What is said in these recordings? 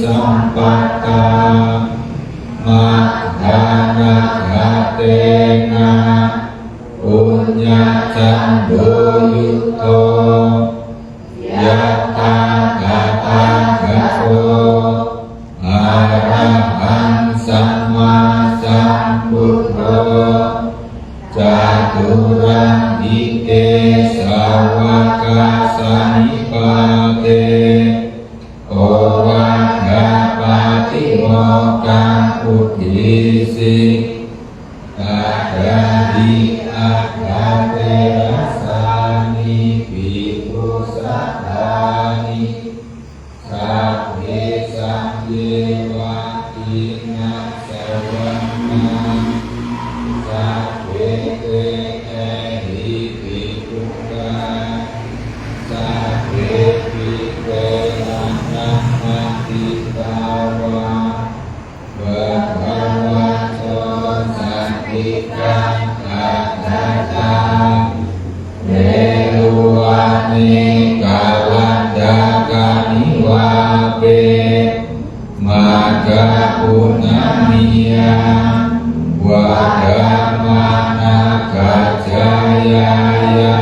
sampaka madhana gatena punya canduyuto yata gata gato arahan sama sampurno caturang ike sawaka sanipate owagapati mokang udisi kadadi agate rasani bipusatani sabhe samdewa ingat sawana sabhe ehi bipungka sabhe bipelana mati bawa Bhagavato Sankikang Kadata Meluane Kalandakani Wape Maga Punamia Wadamana Gajayaya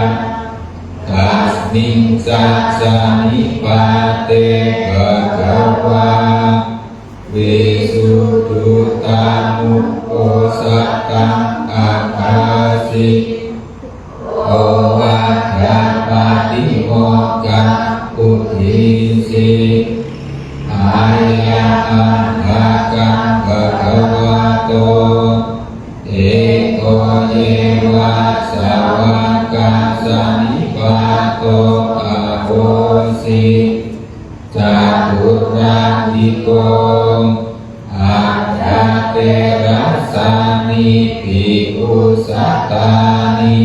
Tasning Satsanipate Bhagava Visuddhutamuko sakang akasik Owadapati mokang udhisi ayaan hakang bhagavato eko yewa sawaka sanipato ahosi caturandiko agate rasani bhikusatani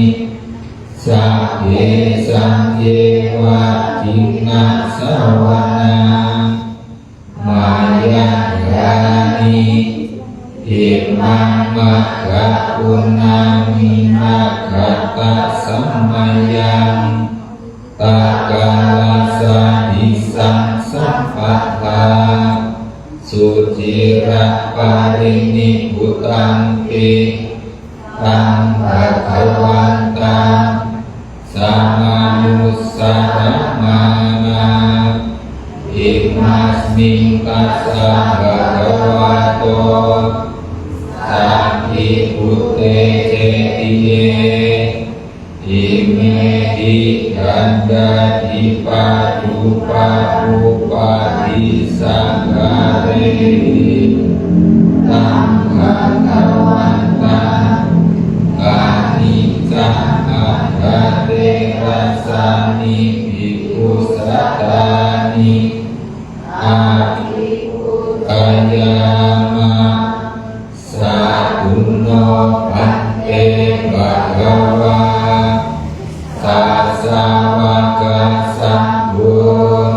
sabhe sangyewa dina sawana mayadhani imam maga punami magata samayang takalasa disang sampatha sucira parini butampi tang bhagawantang samanusaramana imasming tassa bhagavato sakhi pute cetiye ime di ganda di padupa di sanggare tanggawanta kanica agate rasani bhikusatani akayama saguno bante bhagava sasawaka sambun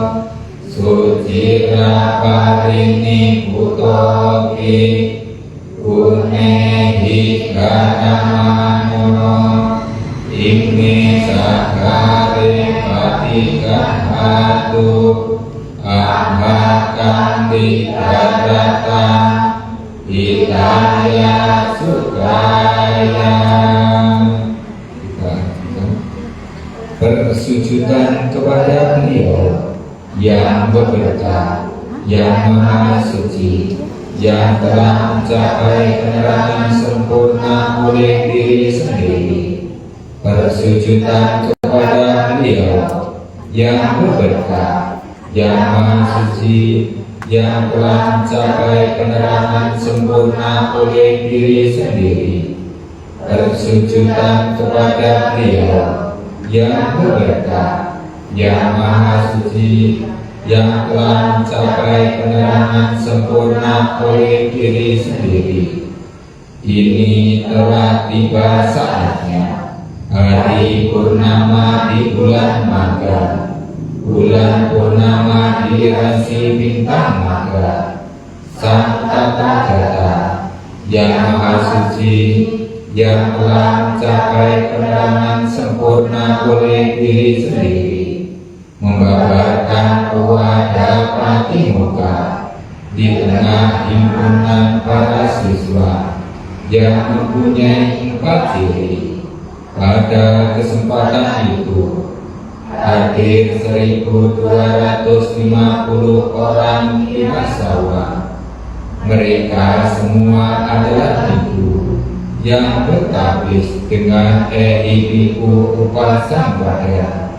sucira parini putoki kunehi ganamano ime sakare patikahatu ahmakang dikadatan hidaya sukaya. Bersujudan kepada beliau yang berberkah, yang maha suci, yang telah mencapai penerangan sempurna oleh diri sendiri. Bersujudan kepada beliau yang berberkah, yang maha suci, yang telah mencapai penerangan sempurna oleh diri sendiri. Bersujudan kepada beliau yang berberkah, yang maha suci, yang telah mencapai penerangan sempurna oleh diri sendiri. Ini telah tiba saatnya hari purnama di bulan Maga, bulan purnama di rasi bintang Maga. Sang Tathagata yang maha suci, yang telah mencapai penerangan sempurna oleh diri sendiri, membabarkan mengadakan Wada Patimokkha di tengah himpunan para siswa yang mempunyai 4 ciri. Pada kesempatan itu hadir 1.250 orang binasawa. Mereka semua adalah ibu yang bertabis dengan Ibu Upasambhada.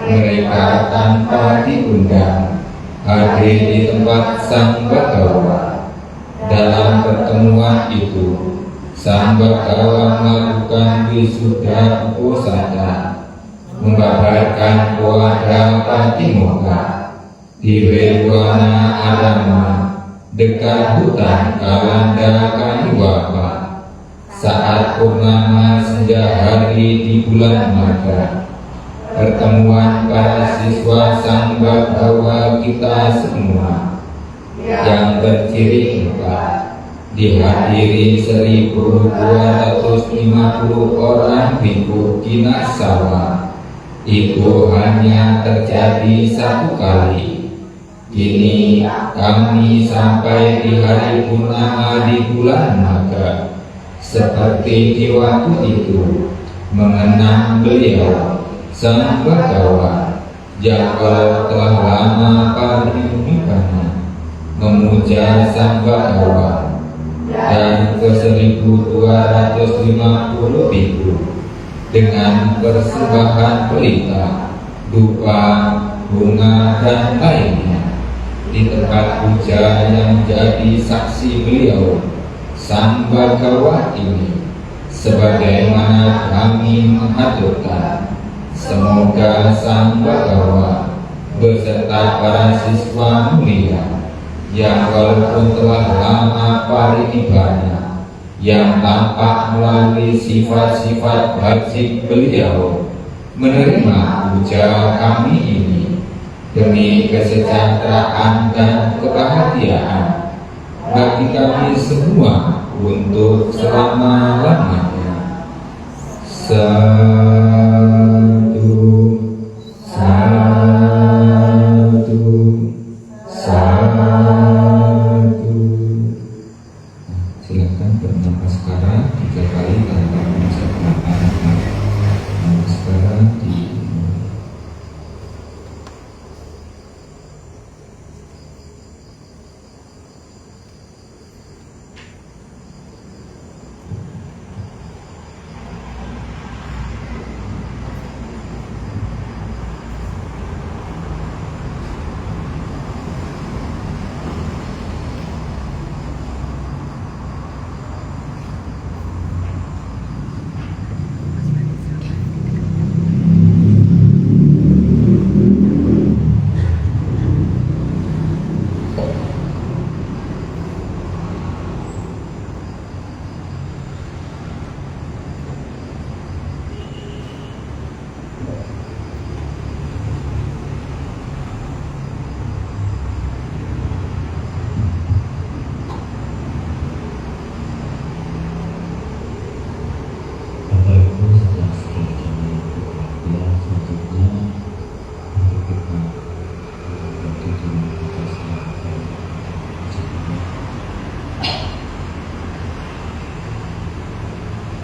Mereka tanpa diundang hadir di tempat Sang Bhagawa. Dalam pertemuan itu, Sang Bhagawa melakukan wisuda uposatha, mengabarkan Wada Patimokkha di Wedwana Arama dekat hutan Kalanda Kaniwapa saat purnama senja hari di bulan Maga. Pertemuan para siswa Sang Bhagawa kita semua yang berciri 4 dihadiri 1.250 orang bhikkhu kinasawa. Itu hanya terjadi 1 kali. Kini kami sampai di hari purnama di bulan Maga. Seperti di waktu itu, mengenang beliau Sang Bhagawa yang kalau telah lama parinibbana, memuja Sang Bhagawa dan ke 1.250 bhikkhu dengan persembahan pelita, dupa, bunga dan lainnya di tempat puja yang jadi saksi beliau Sang Bhagawa ini, sebagaimana kami mengaturkan. Semoga Sang Bhagawa beserta para siswa mulia yang walaupun telah lama parinibbana, yang tampak melalui sifat-sifat bajik beliau, menerima puja kami ini demi kesejahteraan dan kebahagiaan bagi kami semua untuk selama-lamanya. Satu, satu, satu. Silakan bernafas sekarang 3 kali tanpa mengucapkan sekarang di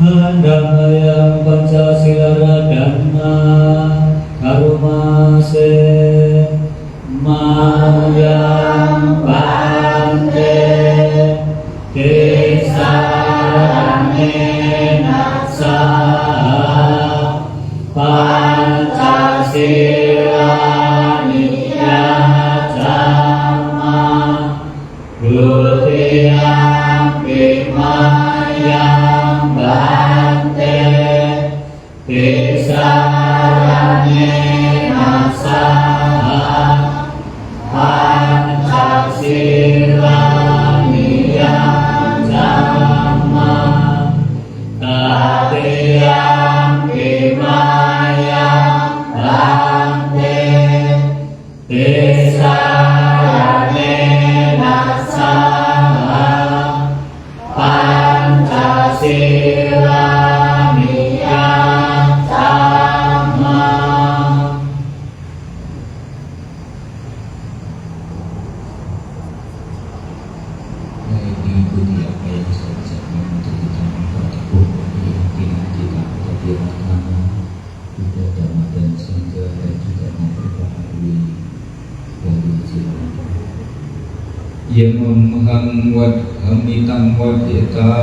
Handamaya Pancasila Dhamma Karumase Mayang Bante Desarane Naksa Pancasila Niyatama Dutiyam Bimayang Bante Desarane Naksa Pancasila Niyatama Tatiyam Bimayang Bante Desarane Naksa Pancasila Niyatama. saja untuk kita memperteguh keyakinan kita kehadiran Buddha Dhamma dan Sangha dan juga memperbaharui dari jiwa. Yang memaham wadhamitam wadhita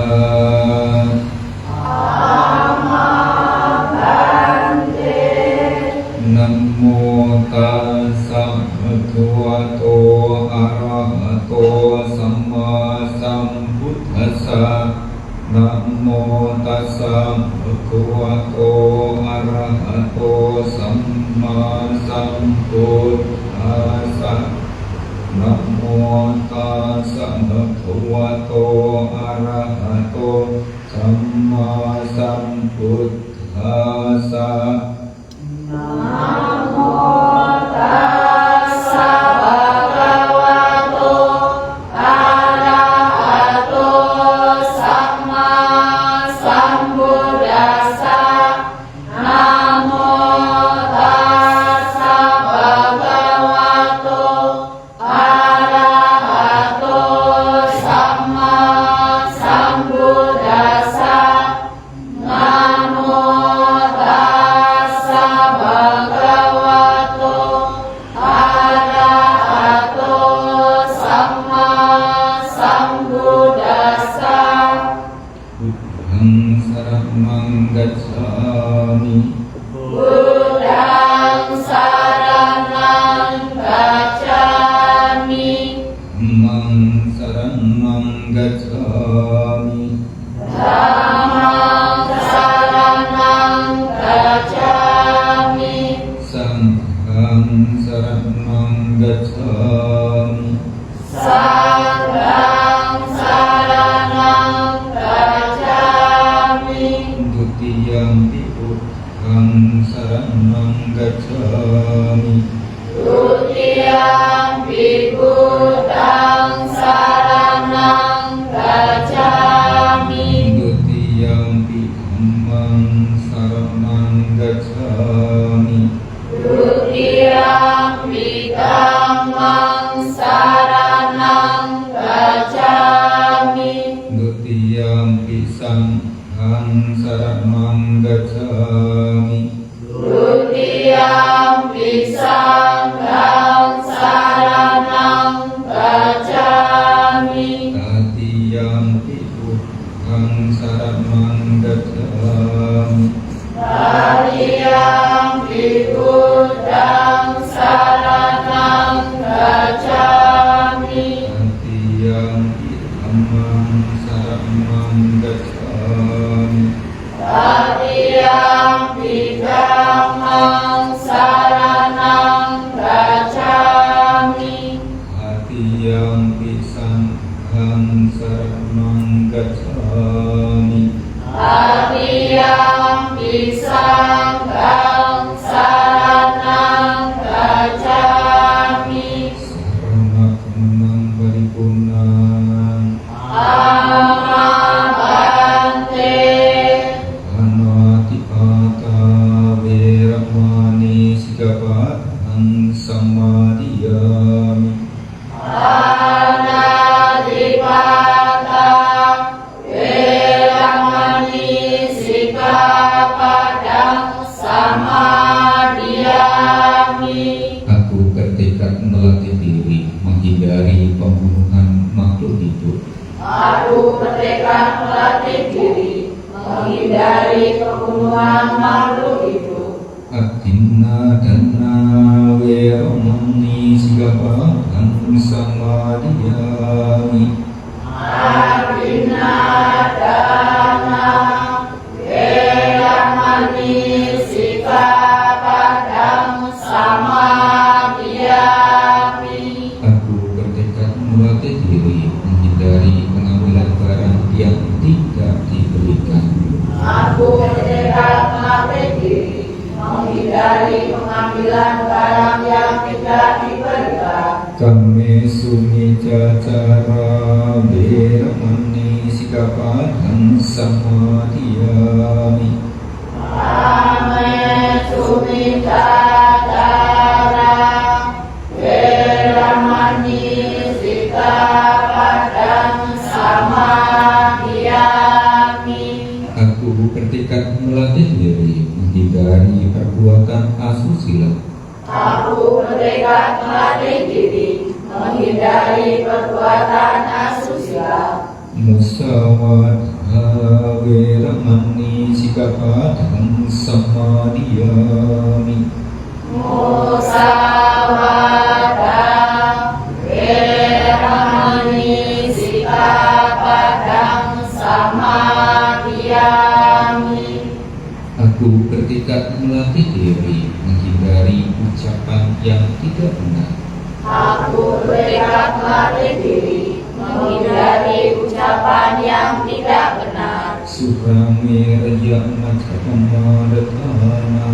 Namo tassa bhagavato arahato samma sambuddhassa Namo tassa bhagavato arahato samma sambuddhassa Namo tassa bhagavato arahato samma sambuddhassa Namo tassa bhagavato arahato samma sambuddhassa Namo tassa bhagavato arahato samma sambuddhassa Namo tassa bhagavato arahato samma sambuddhassa Buddhang saranang gacchami Buddhang saranang gacchami Dhammang saranang gacchami Dhammang saranang gacchami Sanghang saranang gacchami Sanghang saranang gacchami Dutiyampi Buddhang saranang gacchami Dutiyampi Buddhang saranang gacchami Dutiyampi Dhammang saranang gacchami Dutiyampi Dhammang saranang gacchami Dutiyampi Sanghang saranang gacchami Dutiyampi Sanghang saranang gacchami Tatiyampi Buddhang saranang gacchami Tatiyampi Buddhang saranang gacchami Tatiyampi Dhammang saranang gacchami Tatiyampi Dhammang saranang gacchami Tatiyampi Sanghang saranang gacchami Tatiyampi Sanghang saranang gacchami Sarana kemenang paripurnan Amabante Anatipata Veramani Sikapatang Samadhiyami Anadipata Veramani Sikapadang Samadhiyami Aku bertekad melatih diri menghindari pembunuhan makhluk hidup Aku bertekad melatih diri menghindari pembunuhan makhluk hidup. Adinna dana Veramani Sikapatang Samadhiyami Adina dana veramani sikapadang samadhiyami. Aku bertekad melatih diri menghindari pengambilan barang yang tidak diberikan Aku bertekad melatih diri menghindari pengambilan barang yang tidak diberikan. Kame sumita cara Veramani Sikapatang Samadhiyami Ame sumita cara veramani sikapadang samadhiyami. menghindari perbuatan asusila. Aku bertekad melatih diri menghindari perbuatan asusila. Musawadha weramani sikapadang samadiyami. Musawadah weramani sikapadang samadiyami. Aku bertekad melatih diri menghindari ucapan yang tidak benar. Aku bertekad melatih diri menghindari ucapan yang tidak benar. Surame raja macapamadana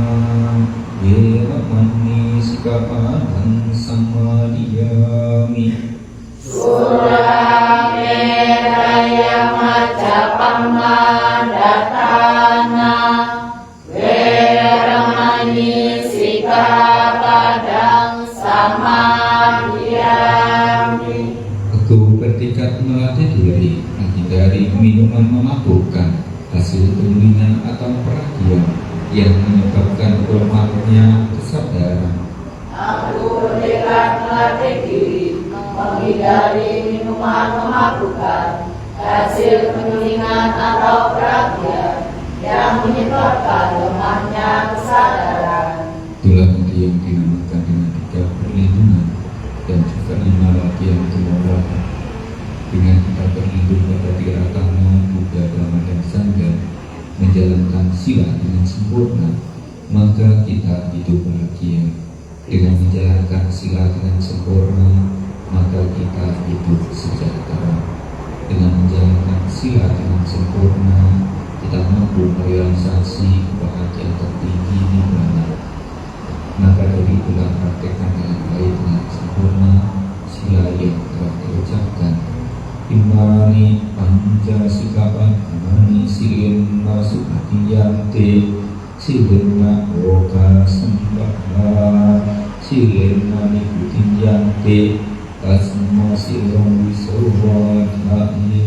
weramani sikapadang samadiyami. Surameraya macapamadana weramani sikapadang samadiyami. Aku bertekad melatih diri menghindari minuman memabukkan, hasil tulingan atau peragian yang menyebabkan lemahnya kesadaran. Aku bertekad melatih diri menghindari minuman memabukkan, hasil penyulingan atau peragian yang menyebabkan lemahnya kesadaran. Itulah nanti yang dinamakan dengan 3 perlindungan dan juga 5 lagi yang kemurahan. Dengan kita berlindung pada Tiratama, Buddha, Dhamma, dan Sangha, menjalankan sila dengan sempurna, maka kita hidup bahagia. Dengan menjalankan sila dengan sempurna, maka kita hidup sejahtera. Dengan menjalankan sila dengan sempurna, kita mampu merealisasi kebahagiaan tertinggi nirvana. Maka dari itulah praktekkan dengan baik dengan sempurna sila yang telah terucapkan. Imani Pancasila Mani Silin Masukatiyante Silena Oka Sembahla Silena Nikutiyante Tasma Silong Wisowadhaye.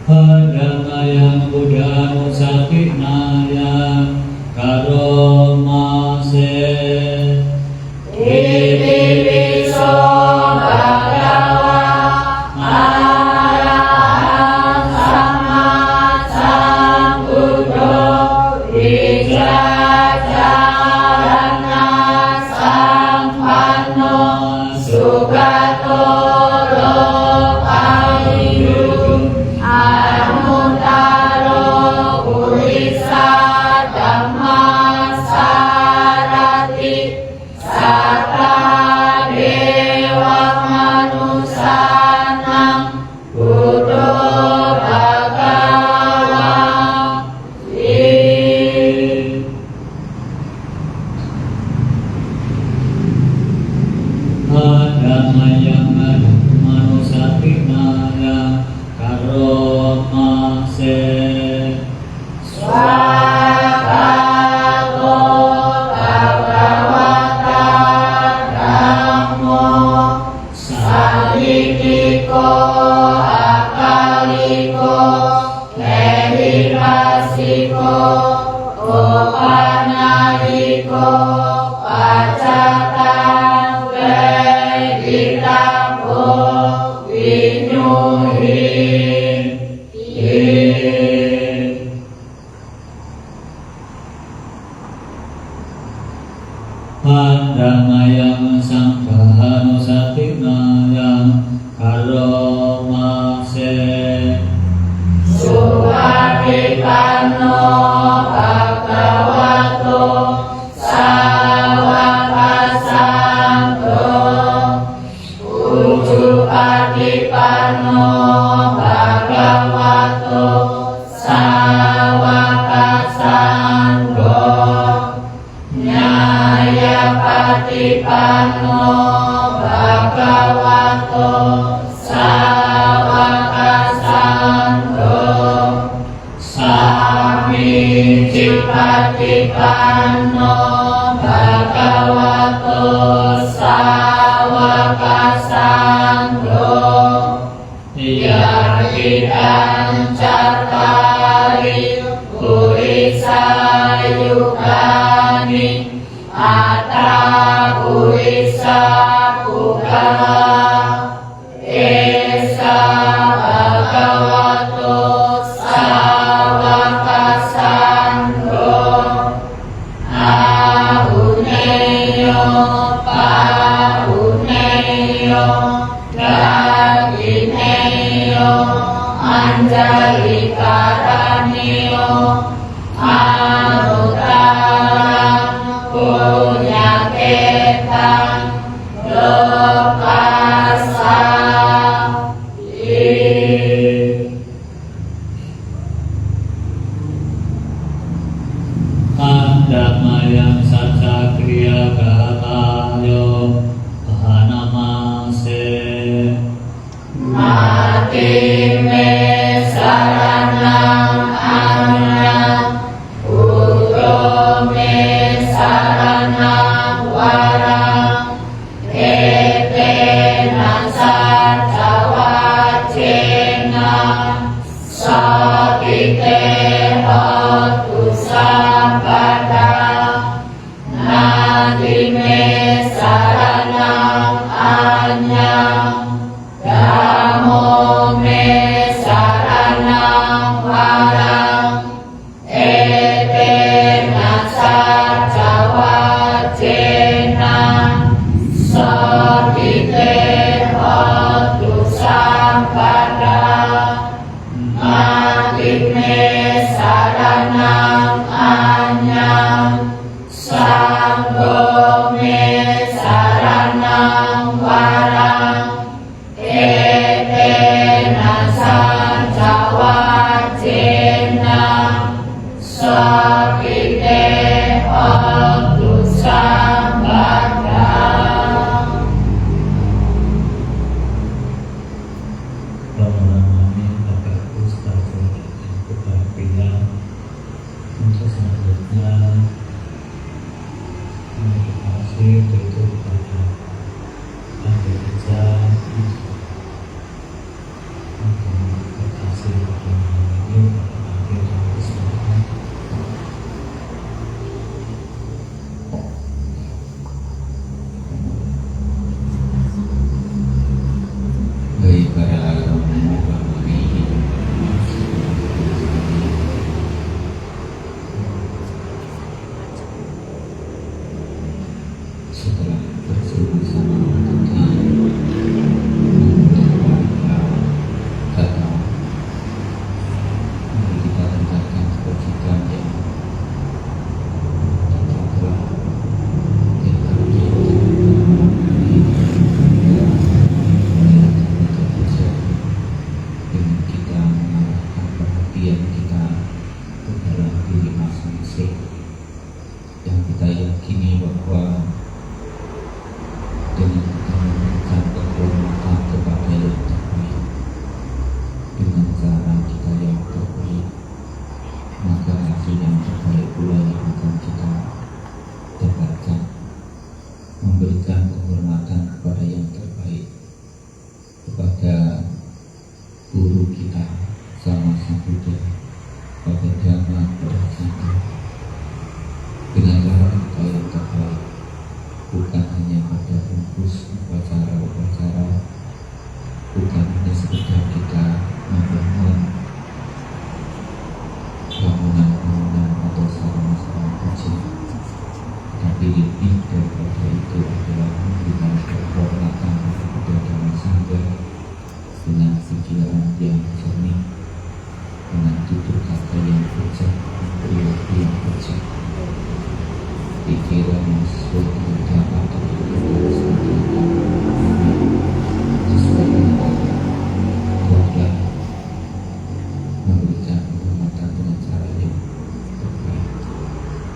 Padamaya Buddha Nusatinaya Karomase Ipipiso Bhagava Arahang Sama Sambuddho Wijajarana Sampanno Sugato Lokayu Anuttaro Purisa Dhamma Sarati Satta Dewa Manusanam Buddho Bhagavati. Padamaya Manusatinaya Karomase Swabhago Bhagavata Dhammo Salikiko Akaliko Kehirasiko Opanaliko Pacatang Veditako Vinyuhin Padamaya Sanghanusatinaya Karomase Suwatipanno Bhagavato Sawakasangho Ujupati Patipanno Bhagavato Sawaka Sangho Yatidan Cattari Purisa Yugani Ata Purisa Pugala Esa Bhagavato Sawaka Sangho Ahuneyo Pahuneyo Dagineyo Anjali Karanyo Anutarang Punyaketan Lokasa Andamayang Satsakriya Gatayo Pahanamase Mati me saranang anang Uro me saranang warang Ete nasa jawajena Sakite hotu sabada Nadi me saranang anyang Damo me saranang warang Ete nasa jawajena Sakite hotu sabada Nadi me saranang anyang Sanggo me saranang warang Ete nasa jawajena Sakite hotu sabada Pemahamannya agar Ustaz dan kebahagiaan untuk selanjutnya meditasi itu pada akhir kerja untuk meditasi pada ini pada akhir kesempatan. Baik para romo kami setelah bersama-sama atau mari kita tingkatkan kewajiban yang kita telah dengan kita mengarahkan perhatian kita ke dalam diri masing-masing yang kita yakini bahwa dengan kita memberikan penghormatan kepada yang terbaik dengan cara kita yang terbaik, maka hasil yang terbaik pula yang akan kita dapatkan. Memberikan penghormatan kepada yang terbaik, kepada guru kita sama sang Buddha, pada Dhamma, pada Sangha, dengan cara kita yang terbaik, bukan hanya pada bungkus upacara-upacara, bukan hanya sekedar kita membangun bangunan-bangunan atau sarana-sarana puji, tapi lebih daripada itu adalah memberikan penghormatan kepada Dhamma Sangha dengan pikiran yang jernih, dengan tutur kata yang bijak, perilaku yang bijak, pikiran yang sesuai dengan Dhamma sesuai dengan Tuhan, memberikan penghormatan dengan cara yang terbaik,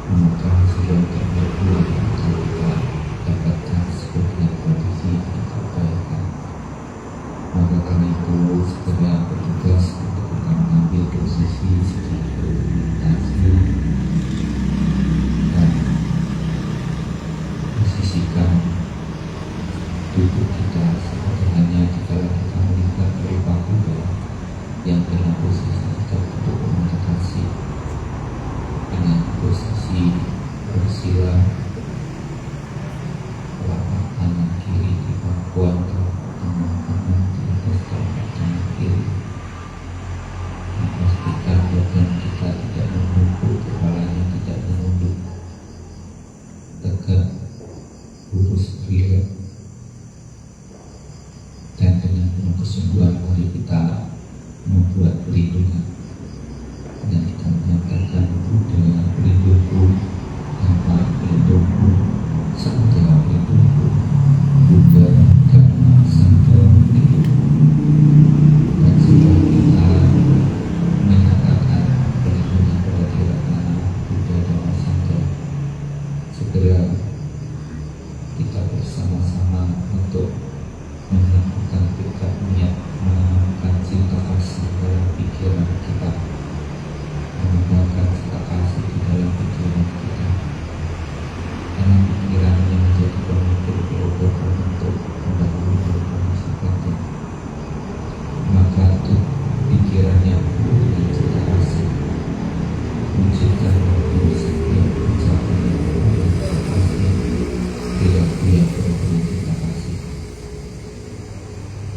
maka hasil yang terbaik pula yang akan kita dapatkan sebagai kondisi yang terbaik. Maka karena itu segera bertugas untuk kita mengambil posisi secara meditasi segera kita bersama-sama untuk menyatukan tekad niat menanamkan cinta kasih dalam pikiran kita, menumbuhkan cinta kasih di dalam pikiran kita, karena pikirannya menjadi pemimpin berubah untuk mendahului berubah sifatnya, maka untuk pikirannya penuh dengan cinta kasih, wujudkan dari setiap ucapan yang penuh dengan cinta kasih, perilaku yang penuh dengan cinta kasih.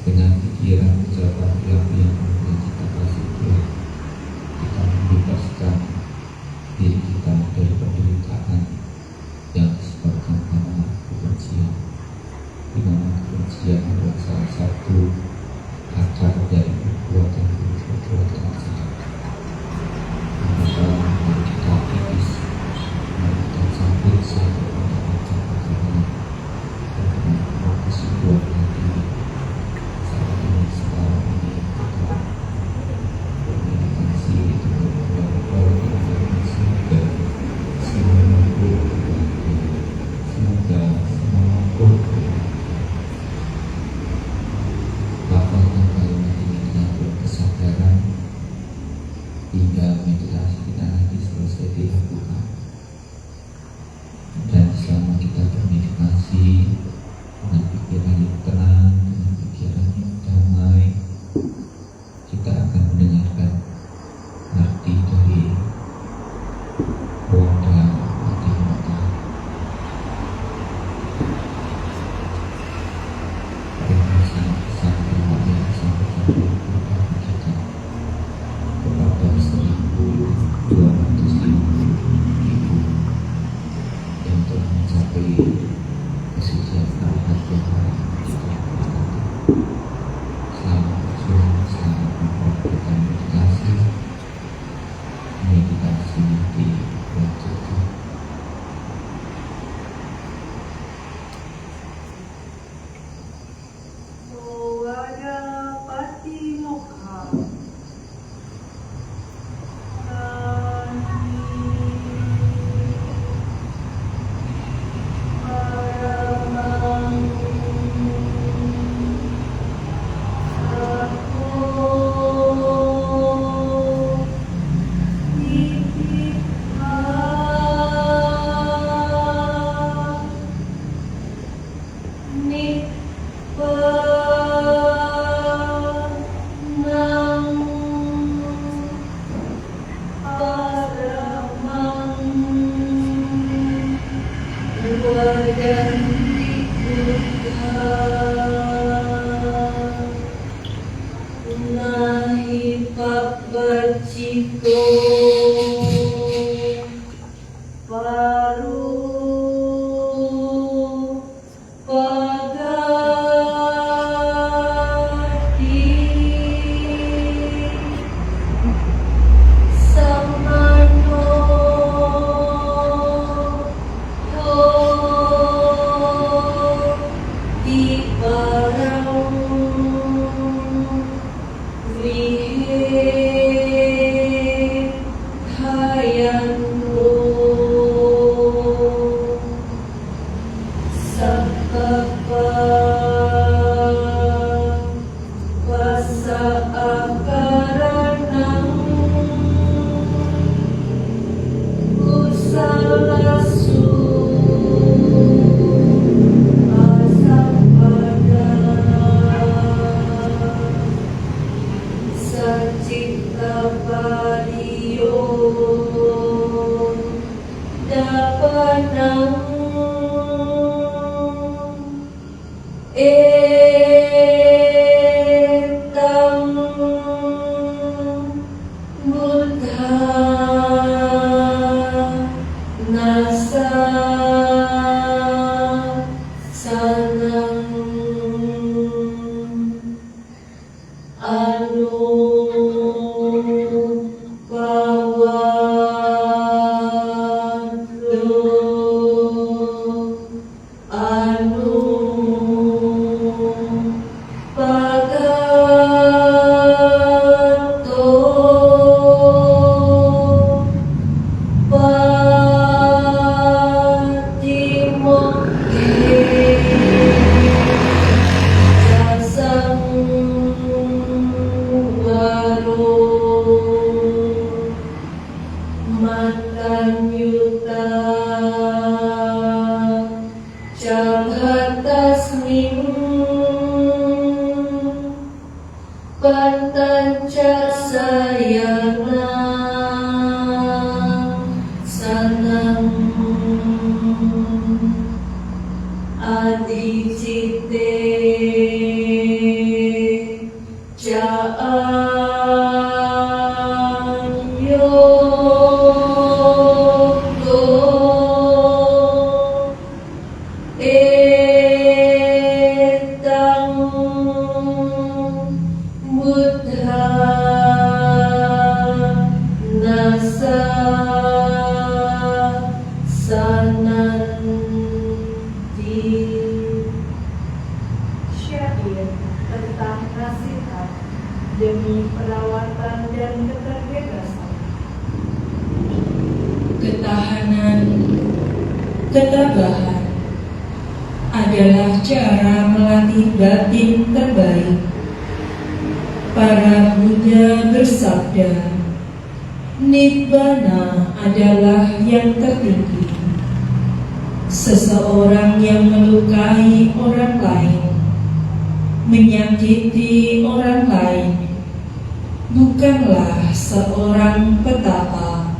Dengan pikiran, ucapan, perilaku yang penuh dengan cinta kasih itulah kita membebaskan diri kita dari penderitaan yang disebabkan karena kebencian, di mana kebencian adalah salah satu akar dari perbuatan jahat. Maka mari kita tipis, mari kita sambut satu macam akarnya, dan dengan kesimpulan hati saat ini sekarang ini kita bermeditasi dengan beberapa yang semoga semua mampu lafalkan kalimat ini dengan penuh kesadaran hingga meditasi kita nanti selesai dilakukan. Dan selama kita bermeditasi dengan pikiran yang tenang, dengan pikiran yang damai, kita akan mendengarkan arti dari Wada Mati-Mata. Pesan Allah yang disampaikan oleh kepada kita kepada 1.250 ibu yang telah mencapai kesucian arahat Tuhan kita berkata, selamat berjuang, selamat mempraktikkan meditasi dilanjutkan. Wada Patimokkha. Nahi Pabbaciko Paru Pagati Samano Yo Diparang Etam Buddha Nasa Sanang Anu adicite Jaayogo Etang Buddha Nasa Sananti. Syair tentang nasihat demi perawatan dan keterbebasan. Ketahanan, ketabahan adalah cara melatih batin terbaik. Para Buddha bersabda, Nibbana adalah yang tertinggi. Seseorang yang melukai orang lain, menyakiti orang lain, bukanlah seorang petapa,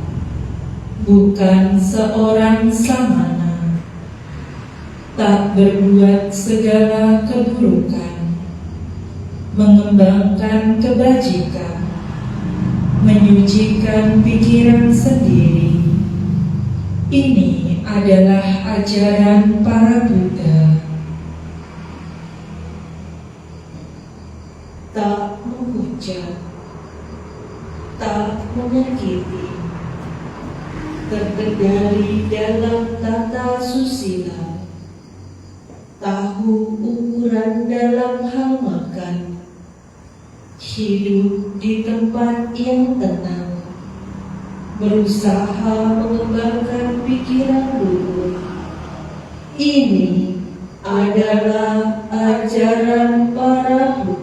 bukan seorang samana. Tak berbuat segala keburukan, mengembangkan kebajikan, menyucikan pikiran sendiri. Ini adalah ajaran para Buddha. Tak menghujat, tak menyakiti, terkendali dalam tata susila, tahu ukuran dalam hal makan, hidup di tempat yang tenang, berusaha mengembangkan pikiran luhur. Ini adalah ajaran para Buddha.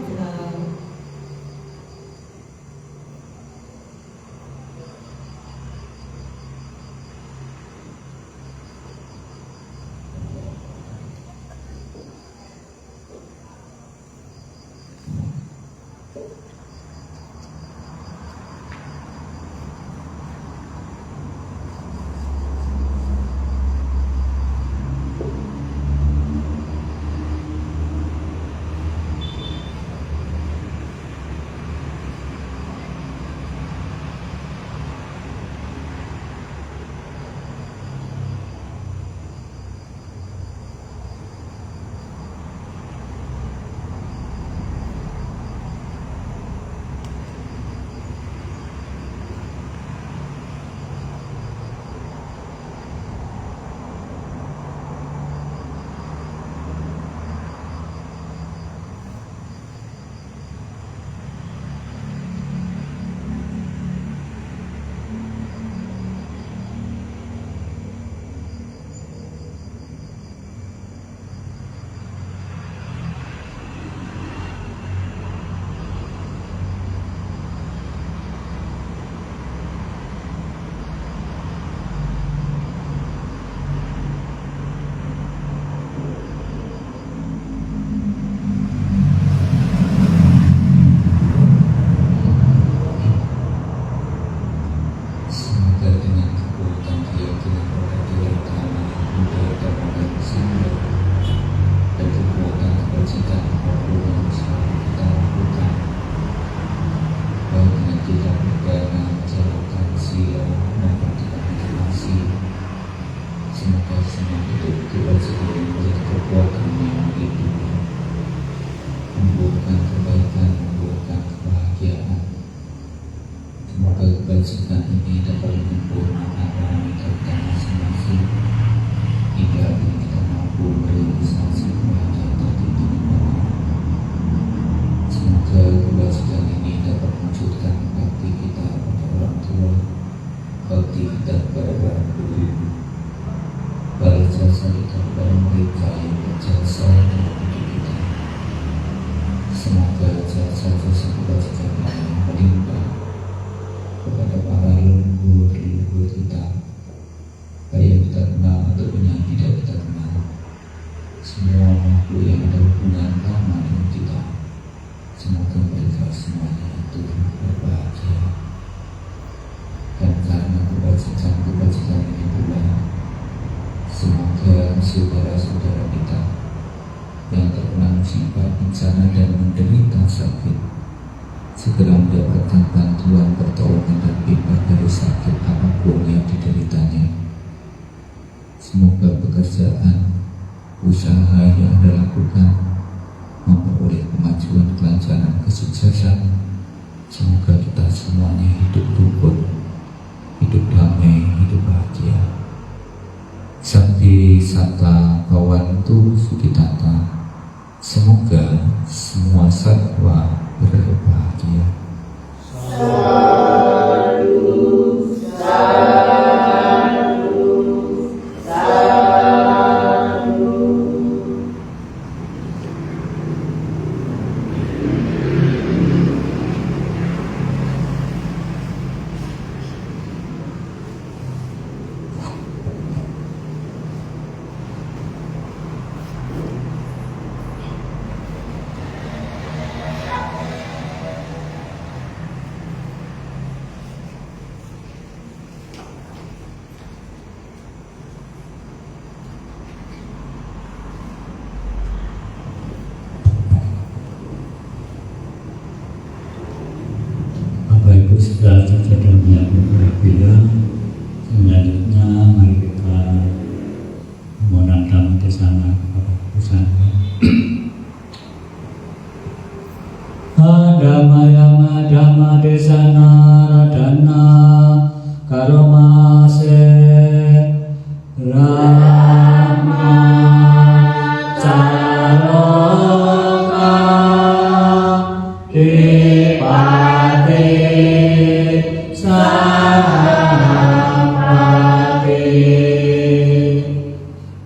kebajikan ini dapat menyempurnakan paramita kita masing-masing hingga kita mampu merealisasi kebahagiaan tertinggi di dunia. Semoga kebajikan ini dapat mewujudkan bakti kita pada orang tua, bakti kita kepada para guru, balas jasa kita kepada mereka yang berjasa dalam hidup kita. Semoga jasa-jasa kebajikan ini melimpah kepada para leluhur kita, baik yang kita kenal ataupun yang tidak kita kenal, semua makhluk yang ada hubungan lama dengan kita. Semoga mereka semuanya itu berbahagia, dan karena kebajikan ini pula, semoga saudara-saudara kita tertimpa bencana dan menderita sakit, segera mendapatkan bantuan, pertolongan, dan bebas dari sakit apapun yang dideritanya. Semoga pekerjaan, usaha yang Anda lakukan memperoleh kemajuan, kelancaran, kesuksesan. Semoga kita semuanya hidup rukun, hidup damai, hidup bahagia. Sakti Sata Bhawantu Suditata. Semoga semua satwa berbahagia. Bapak Ibu sudah menyiapkan perhatian. Selanjutnya mari kita menantang ke sana kepada pusaka. Adamaya Dhamma Desana Radana Karomase Rama Caloka Dipate Sarapati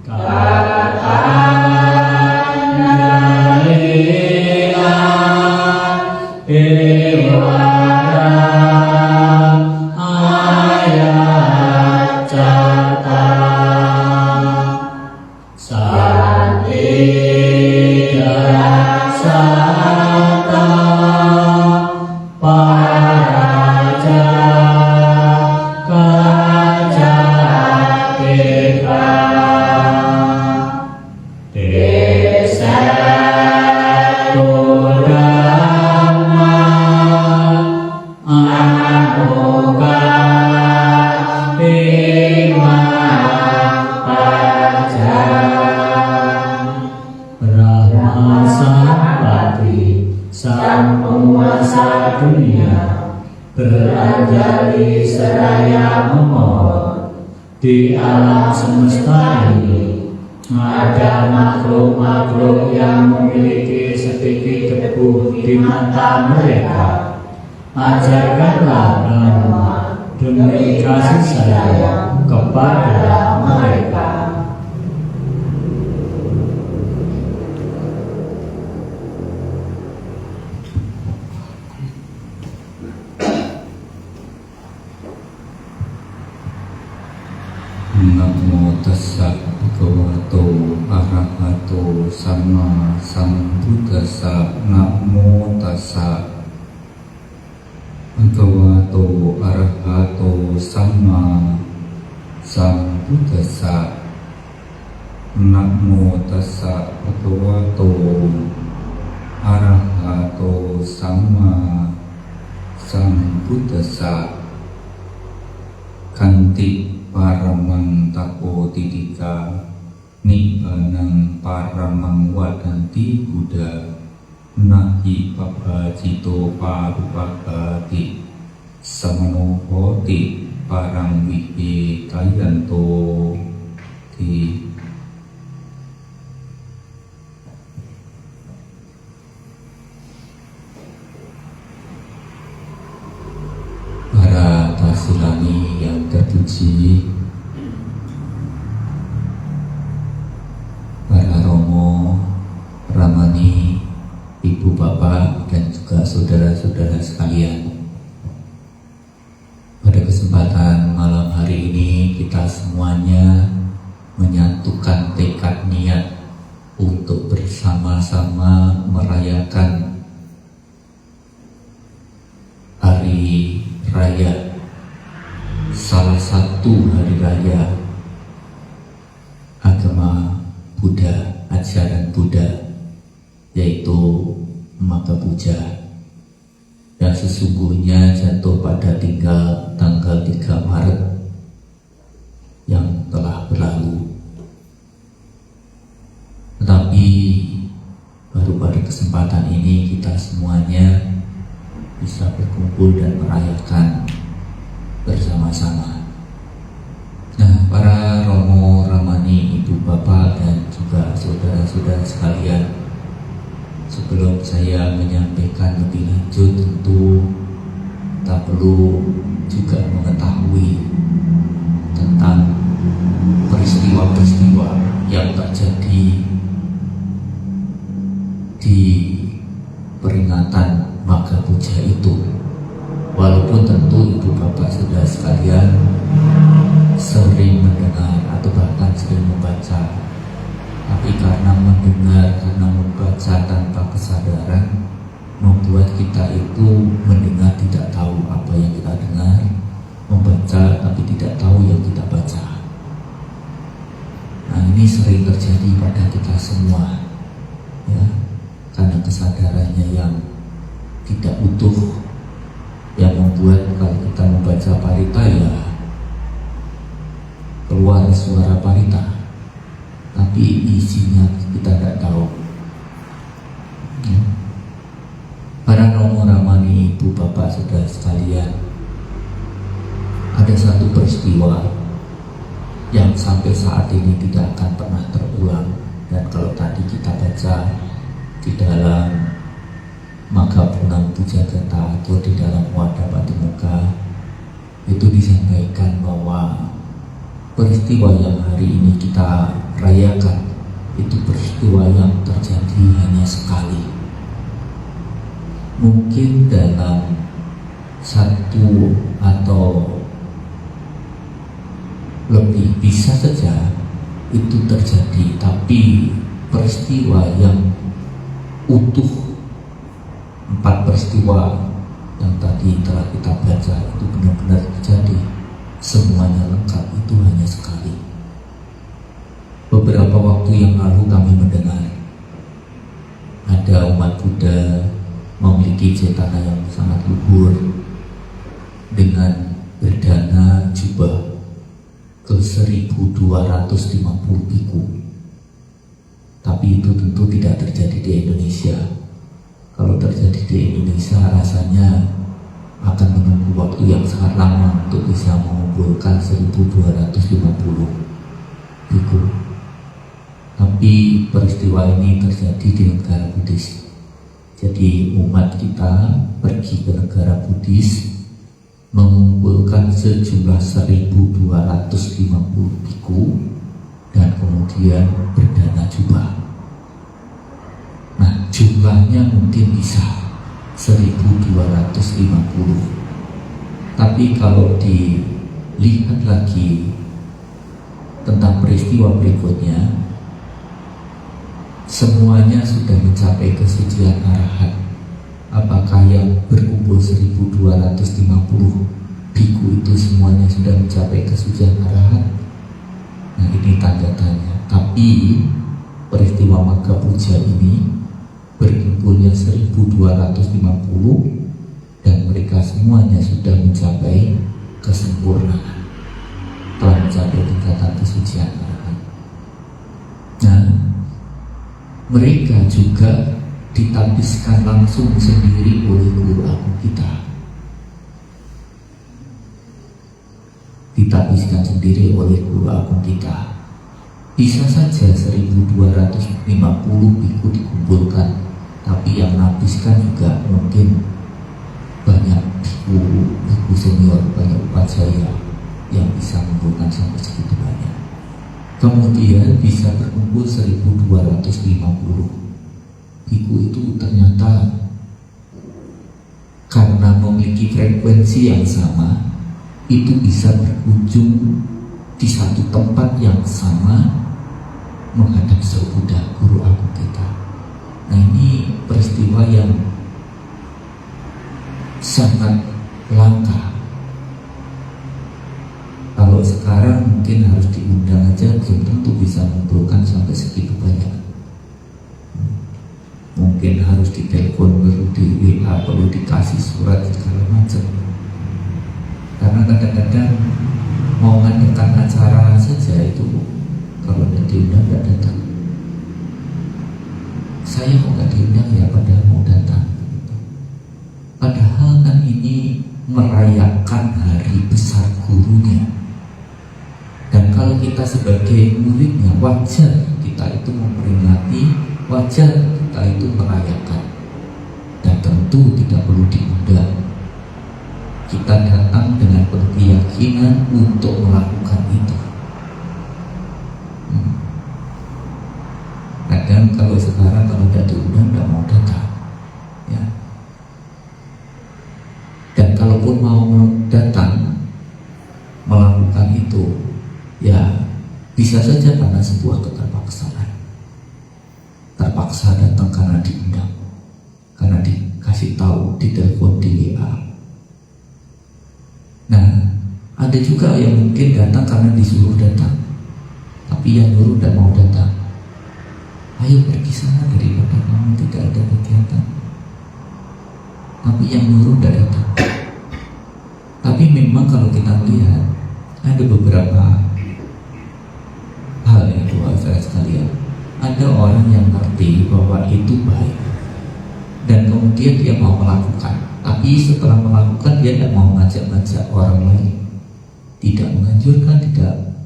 Katanyalila Dewara Ayacata Satya Sata Paraja Kajateka Desa Dhamma Anuga Bima Paja Brahma Sampati Sang Penguasa Dunia beranjali seraya memohon di alam semesta ini ada makhluk-makhluk yang memiliki sedikit debu di mata mereka. Ajarkanlah Dhamma demi kasih sayang kepada mereka. Namo tassa bhagavato arahato sama sambuddhassa. Namo tassa bhagavato arahato sama sambuddhassa. Namo tassa bhagavato arahato sama sambuddhassa. Kanti paramang tapo tidika nibbanang paramang wadanti Buddha nahi pabhajito parupagati samanopoti parang wihi kayanto di para tasilani yang terpuji, para romo, ramani, ibu bapak, dan juga saudara-saudara sekalian. Pada kesempatan malam hari ini kita semuanya menyatukan tekad niat untuk bersama-sama merayakan hari raya, salah satu hari raya agama Buddha, ajaran Buddha, Seto Makapuja, yang sesungguhnya jatuh pada tanggal 3 Maret yang telah berlalu. Tetapi baru pada kesempatan ini kita semuanya bisa berkumpul dan merayakan bersama-sama. Nah, para Romo Ramani, Ibu Bapak dan juga saudara-saudara sekalian, sebelum saya menyampaikan lebih lanjut, tentu kita perlu juga mengetahui tentang peristiwa-peristiwa yang terjadi di peringatan Makapuja itu. Walaupun tentu Ibu Bapak saudara sekalian sering mendengar atau bahkan sering membaca, tapi karena mendengar, karena membaca tanpa kesadaran, membuat kita itu mendengar tidak tahu apa yang kita dengar, membaca tapi tidak tahu yang kita baca. Nah, ini sering terjadi pada kita semua, ya, karena kesadarannya yang tidak utuh, yang membuat kalau kita membaca parita ya keluar suara parita, tapi isinya kita tidak tahu. Ya. Para Romo Ramani, Ibu Bapak saudara sekalian, ada satu peristiwa yang sampai saat ini tidak akan pernah terulang. Dan kalau tadi kita baca di dalam Magapunam Pujagata atau di dalam Wadah Patimuka, itu disampaikan bahwa peristiwa yang hari ini kita rayakan itu peristiwa yang terjadi hanya sekali. Mungkin dalam satu atau lebih bisa saja itu terjadi, tapi peristiwa yang utuh, 4 peristiwa yang tadi telah kita baca itu benar-benar terjadi, semuanya lengkap, itu hanya sekali. Beberapa waktu yang lalu kami mendengar ada umat Buddha memiliki cetana yang sangat luhur dengan berdana jubah ke 1250 biku. Tapi itu tentu tidak terjadi di Indonesia. Kalau terjadi di Indonesia rasanya akan menunggu waktu yang sangat lama untuk bisa mengumpulkan 1250 biku. Tapi peristiwa ini terjadi di negara Buddhis. Jadi umat kita pergi ke negara Buddhis, mengumpulkan sejumlah 1250 biku dan kemudian berdana jubah. Nah, jumlahnya mungkin bisa 1250. Tapi kalau dilihat lagi tentang peristiwa berikutnya, semuanya sudah mencapai kesucian arahat. Apakah yang berkumpul 1250 biku itu semuanya sudah mencapai kesucian arahat? Nah, ini tanda tanya. Tapi peristiwa Makapuja ini berkumpulnya 1250 dan mereka semuanya sudah mencapai kesempurnaan, telah mencapai tingkatan kesucian arahat. Nah, mereka juga ditapiskan langsung sendiri oleh guru agung kita. Ditapiskan sendiri oleh guru agung kita. Bisa saja 1250 biku dikumpulkan, tapi yang napiskan juga mungkin banyak biku senior, banyak upacara yang bisa mengumpulkan sampai segitu banyak. Kemudian bisa berkumpul 1250 biku itu ternyata karena memiliki frekuensi yang sama, itu bisa berkunjung di satu tempat yang sama menghadap Sang Buddha, guru agung kita. Nah, ini peristiwa yang sangat langka. Kalau sekarang mungkin harus diundang aja, belum tentu bisa mengumpulkan sampai segitu banyak. Mungkin kadang mau ngadakan acara saja itu kalau tidak diundang tidak datang. Saya kok nggak diundang ya, padahal mau datang. Padahal kan ini merayakan hari besar gurunya. Dan kalau kita sebagai muridnya, wajar kita itu memperingati, wajar kita itu merayakan. Dan tentu tidak perlu diundang. Kita datang dengan penuh keyakinan untuk melakukan itu. Kadang kalau sekarang kalau tidak diundang tidak mau datang, ya. Dan kalaupun mau datang melakukan itu, ya bisa saja karena sebuah keterpaksaan. Terpaksa datang karena diundang, karena dikasih tahu, ditelepon, di WA. Nah, ada juga yang mungkin datang karena disuruh datang, tapi yang nyuruh tidak mau datang. Ayo pergi sana daripada kamu tidak ada kegiatan. Tapi yang nyuruh tidak datang. Tapi memang kalau kita lihat ada beberapa hal yang saya sekalian. Ada orang yang ngerti bahwa itu baik dan kemudian dia mau melakukan. Tapi setelah melakukan dia tidak mau ngajak-ngajak orang lain, tidak menganjurkan, tidak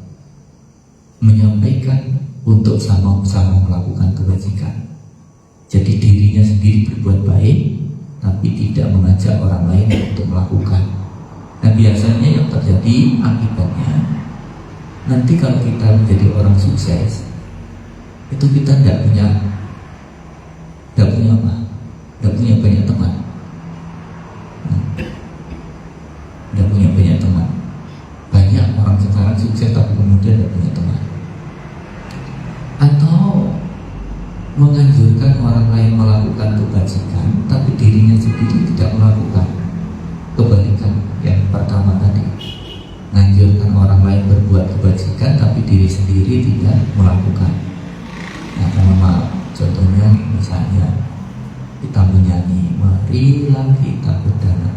menyampaikan untuk sama-sama melakukan kebajikan. Jadi dirinya sendiri berbuat baik, tapi tidak mengajak orang lain untuk melakukan. Dan biasanya yang terjadi akibatnya, nanti kalau kita menjadi orang sukses, itu kita tidak punya apa? Tidak punya banyak teman. Tidak punya banyak teman. Banyak orang sekarang sukses tapi kemudian tidak punya teman. Atau menganjurkan orang lain melakukan kebajikan tapi dirinya sendiri tidak melakukan. Kebalikan yang pertama tadi, menganjurkan orang lain berbuat kebajikan tapi diri sendiri tidak melakukan. Nah, maaf, contohnya misalnya kita menyanyi, marilah kita berdana.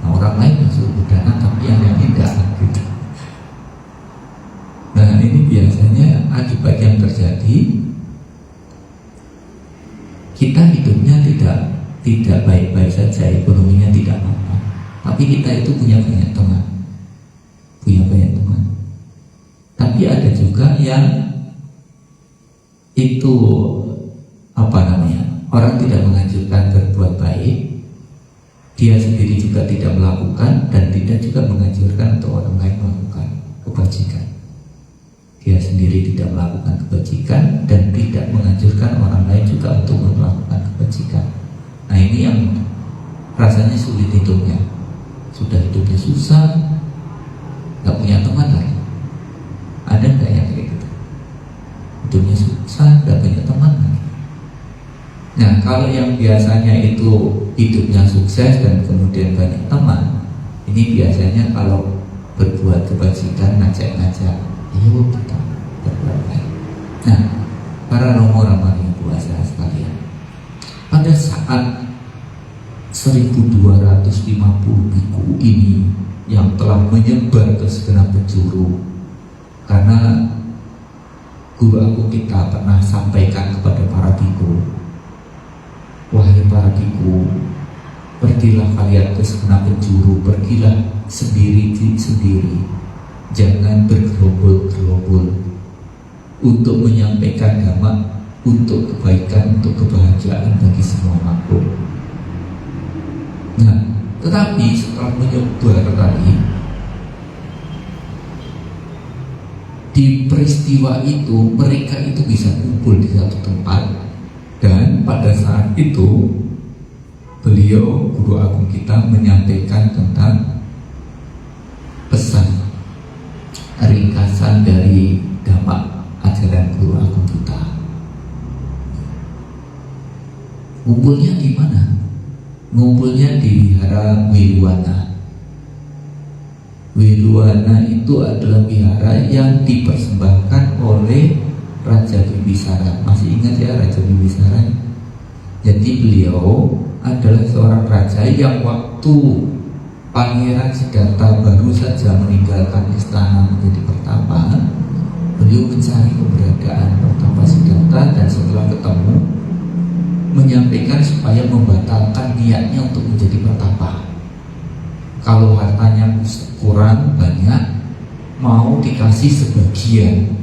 Nah, orang lain masuk berdana tapi yang lain tidak gitu. Nah, ini biasanya akibat yang terjadi, kita hidupnya tidak baik-baik saja, ekonominya tidak apa-apa, tapi kita itu punya banyak teman. Tapi ada juga yang itu orang tidak menganjurkan berbuat baik, dia sendiri juga tidak melakukan dan tidak juga menganjurkan untuk orang lain melakukan kebajikan. Dia sendiri tidak melakukan kebajikan dan tidak menganjurkan orang lain juga untuk melakukan kebajikan. Nah, ini yang rasanya sulit hidupnya. Sudah hidupnya susah, nggak punya teman lagi. Ada nggak yang kayak gitu? Hidupnya susah, nggak punya teman lagi. Nah, kalau yang biasanya itu hidupnya sukses dan kemudian banyak teman, ini biasanya kalau berbuat kebajikan ngajak-ngajak, ayo kita berbuat baik. Nah, para romo ramani puasa sekalian, pada saat 1250 biku ini yang telah menyebar ke segenap penjuru, karena guru agung kita pernah sampaikan kepada para biku, wahai para biku, pergilah kalian ke segenap penjuru, pergilah sendiri-sendiri, jangan bergerombol-gerombol untuk menyampaikan dhamma, untuk kebaikan, untuk kebahagiaan bagi semua makhluk. Nah, tetapi setelah menyebar tadi, di peristiwa itu mereka itu bisa kumpul di satu tempat, dan pada saat itu beliau, guru agung kita, menyampaikan tentang pesan ringkasan dari dhamma ajaran guru agung kita. Ngumpulnya di mana? Ngumpulnya di Wihara Wirwana. Wirwana itu adalah wihara yang dipersembahkan oleh Raja Bibisara. Masih ingat ya Raja Bibisara? Jadi beliau adalah seorang raja yang waktu Pangeran Siddhartha baru saja meninggalkan istana menjadi pertapa, beliau mencari keberadaan pertapa Siddhartha dan setelah ketemu menyampaikan supaya membatalkan niatnya untuk menjadi pertapa. Kalau hartanya kurang banyak, mau dikasih sebagian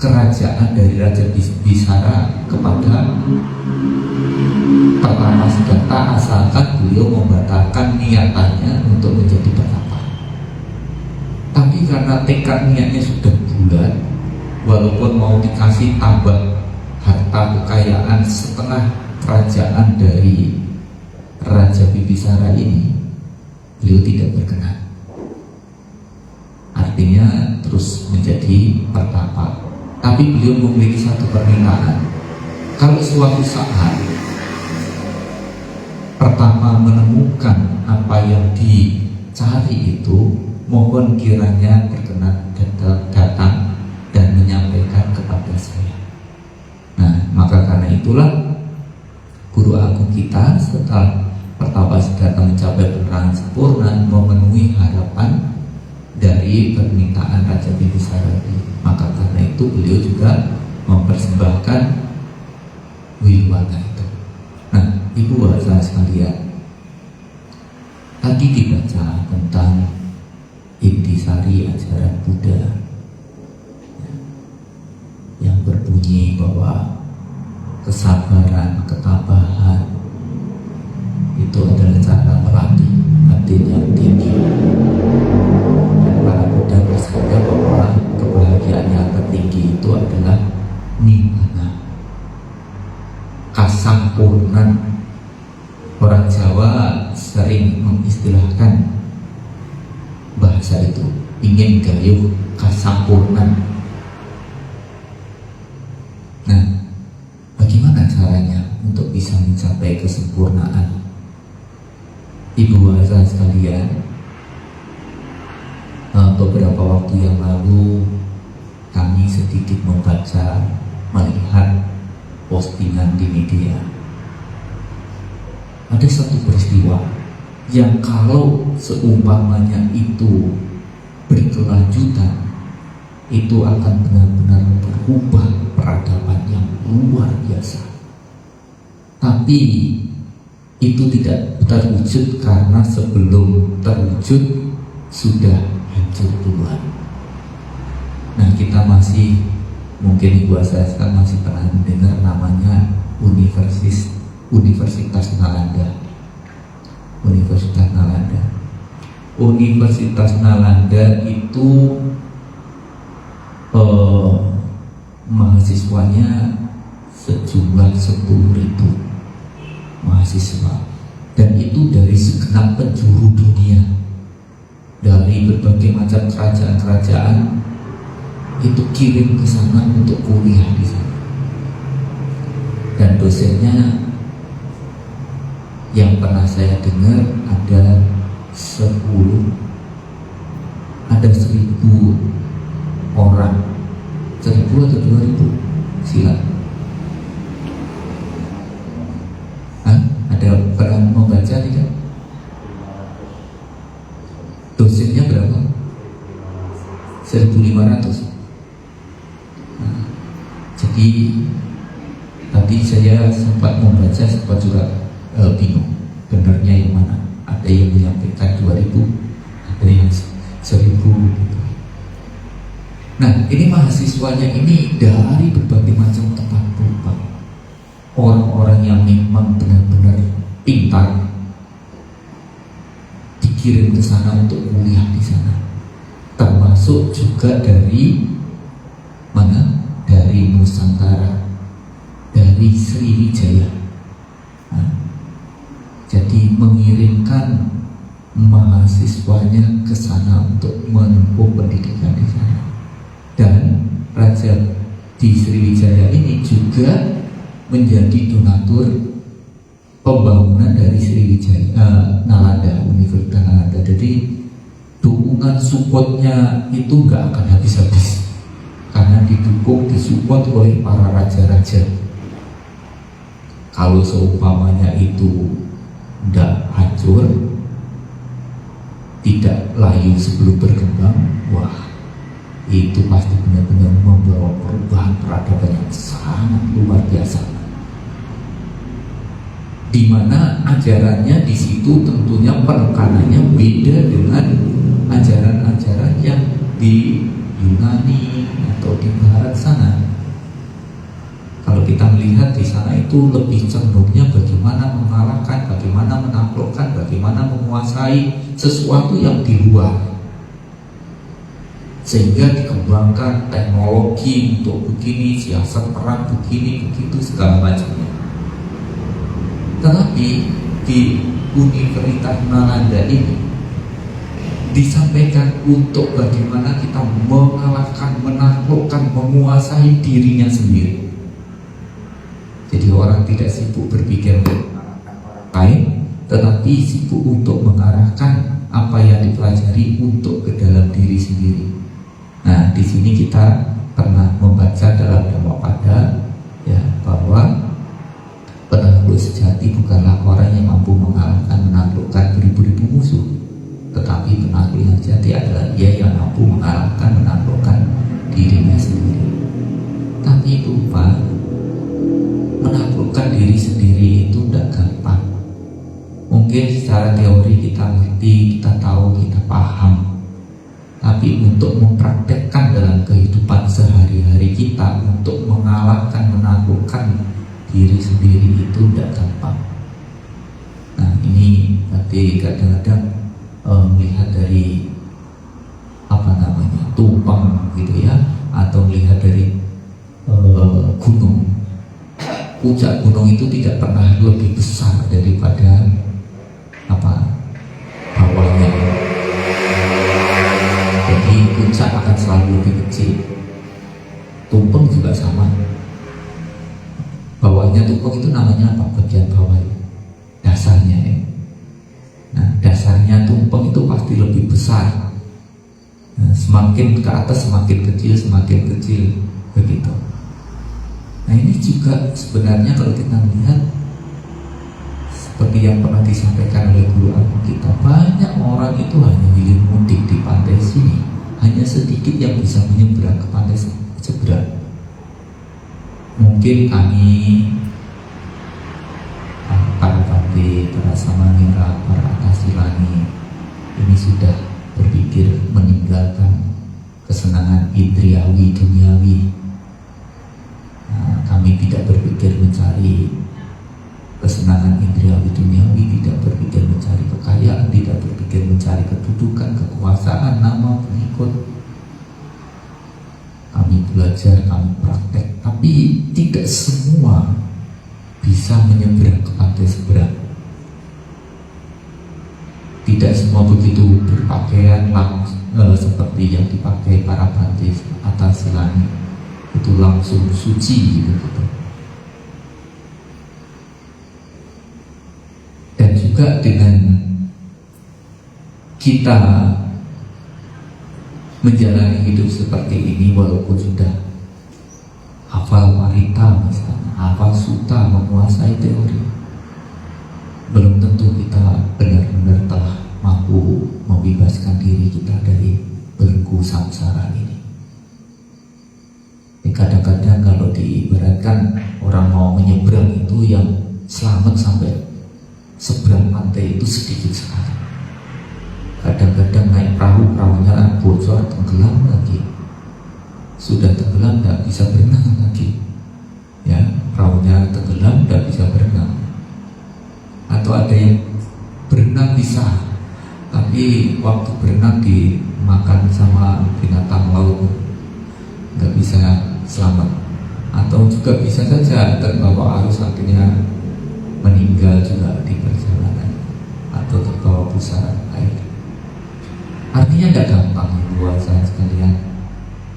kerajaan dari Raja Bisara kepada pertapa Siddhartha asalkan beliau membatalkan niatannya untuk menjadi pertapa. Tapi karena tekad niatnya sudah bulat, walaupun mau dikasih tambah harta kekayaan setengah kerajaan dari Raja Bibisara ini, beliau tidak berkenan. Artinya terus menjadi pertapa. Tapi beliau memiliki satu permintaan. Kalau suatu saat pertama menemukan apa yang dicari itu, mohon kiranya berkenan datang dan menyampaikan kepada saya. Nah, maka karena itulah guru agung kita setelah pertapa Siddhartha mencapai penerangan sempurna, memenuhi harapan dari permintaan Raja Bibisara ini. Maka karena itu beliau juga mempersembahkan Wiluwata itu. Nah, ibu bapak sekalian, tadi dibaca tentang intisari ajaran Buddha yang berbunyi bahwa kesabaran, ketabahan itu adalah cara melatih batin yang tinggi. Dan para Buddha bersabda bahwa kebahagiaan yang tertinggi itu adalah nibbana, kasampurnan. Orang Jawa sering mengistilahkan bahasa itu, ingin gayuh kasampurnan. Nah, bagaimana caranya untuk bisa mencapai kesempurnaan? Ibu bapak sekalian, beberapa waktu yang lalu kami sedikit membaca, melihat postingan di media. Ada satu peristiwa yang kalau seumpamanya itu berkelanjutan, itu akan benar-benar berubah peradaban yang luar biasa. Tapi itu tidak terwujud karena sebelum terwujud sudah hancur duluan. Nah, kita masih, mungkin ibu saya sekarang masih pernah mendengar namanya Universitas Nalanda. Universitas Nalanda. Universitas Nalanda itu mahasiswanya sejumlah 10.000 mahasiswa, dan itu dari segenap penjuru dunia, dari berbagai macam kerajaan-kerajaan itu kirim ke sana untuk kuliah di sana. Dan dosennya yang pernah saya dengar ada 1.000 orang, 1.000 atau 2.000, silakan. Ada pernah membaca tidak? Dosennya berapa? 1.500. Nah, jadi tadi saya sempat membaca, sempat juga bingung benarnya yang mana. Ada yang menyampaikan 2.000, ada yang 1.000 gitu. Nah, ini mahasiswanya ini dari berbagai macam tempat rupa, orang-orang yang memang benar-benar pintar dikirim ke sana untuk kuliah di sana, termasuk juga dari mana? Dari Nusantara, dari Sriwijaya. Nah, jadi mengirimkan mahasiswanya ke sana untuk menempuh pendidikan di sana. Dan Raja di Sriwijaya ini juga menjadi donatur pembangunan dari Sriwijaya Nalanda, Universitas Nalanda. Jadi dukungan supportnya itu nggak akan habis-habis, karena disupport oleh para raja-raja. Kalau seumpamanya itu tidak hancur, tidak layu sebelum berkembang, wah itu pasti benar-benar membawa perubahan peradaban yang sangat luar biasa. Di mana ajarannya di situ tentunya penekanannya beda dengan ajaran-ajaran yang di Yunani atau di Barat sana. Kalau kita melihat di sana itu lebih cenderungnya bagaimana mengalahkan, bagaimana menaklukkan, bagaimana menguasai sesuatu yang di luar, sehingga dikembangkan teknologi untuk begini, siasat perang begini, begitu segala macamnya. Tetapi di Universitas Nalanda ini disampaikan untuk bagaimana kita mengalahkan, menaklukkan, menguasai dirinya sendiri. Jadi orang tidak sibuk berpikir untuk mengalahkan orang lain, tetapi sibuk untuk mengarahkan apa yang dipelajari untuk ke dalam diri sendiri. Nah, di sini kita pernah membaca dalam Dhammapada ya, bahwa penakluk sejati bukanlah orang yang mampu mengalahkan, menaklukkan beribu-ribu musuh, tetapi penakluk yang sejati adalah dia yang mampu mengalahkan, menaklukkan dirinya sendiri. Tapi lupa, menaklukkan diri sendiri itu tidak gampang. Mungkin secara teori kita ngerti, kita tahu, kita paham, tapi untuk mempraktekkan dalam kehidupan sehari-hari kita untuk mengalahkan, menaklukkan diri sendiri itu tidak gampang. Nah, ini nanti kadang-kadang melihat dari tumpeng gitu ya, atau melihat dari gunung. Puncak gunung itu tidak pernah lebih besar daripada bawahnya. Jadi puncak akan selalu lebih kecil. Tumpeng juga sama. Bawahnya tumpeng itu namanya apa? Bagian bawah, dasarnya ya. Nah, dasarnya tumpeng itu pasti lebih besar. Nah, semakin ke atas semakin kecil begitu. Nah, ini juga sebenarnya kalau kita melihat seperti yang pernah disampaikan oleh guru agung kita, banyak orang itu hanya hilir mudik di pantai sini, hanya sedikit yang bisa menyeberang ke pantai seberang. Mungkin kami para Bante, para Samanera, para Atasilani ini sudah berpikir meninggalkan kesenangan indriawi, duniawi. Nah, kami tidak berpikir mencari kesenangan indriawi, duniawi, tidak berpikir mencari kekayaan, tidak berpikir mencari kedudukan, kekuasaan, nama, pengikut. Kami belajar, kami praktek, tapi tidak semua bisa menyeberang ke pantai seberang. Tidak semua begitu berpakaian seperti yang dipakai para Bante Atasilani, itu langsung suci gitu. Dan juga dengan kita menjalani hidup seperti ini, walaupun sudah hafal parita misalnya, hafal sutta, menguasai teori, belum tentu kita benar-benar telah mampu membebaskan diri kita dari belenggu samsara ini. Kadang-kadang kalau diibaratkan orang mau menyeberang itu, yang selamat sampai seberang pantai itu sedikit sekali. Kadang-kadang naik perahunya bocor, tenggelam lagi. Sudah tenggelam tidak bisa berenang lagi. Ya, perahunya tenggelam tidak bisa berenang. Atau ada yang berenang bisa, tapi waktu berenang dimakan sama binatang laut, nggak bisa selamat. Atau juga bisa saja terbawa arus, akhirnya meninggal juga di perjalanan, atau terbawa pusaran air. Artinya tidak gampang, buat saya sekalian,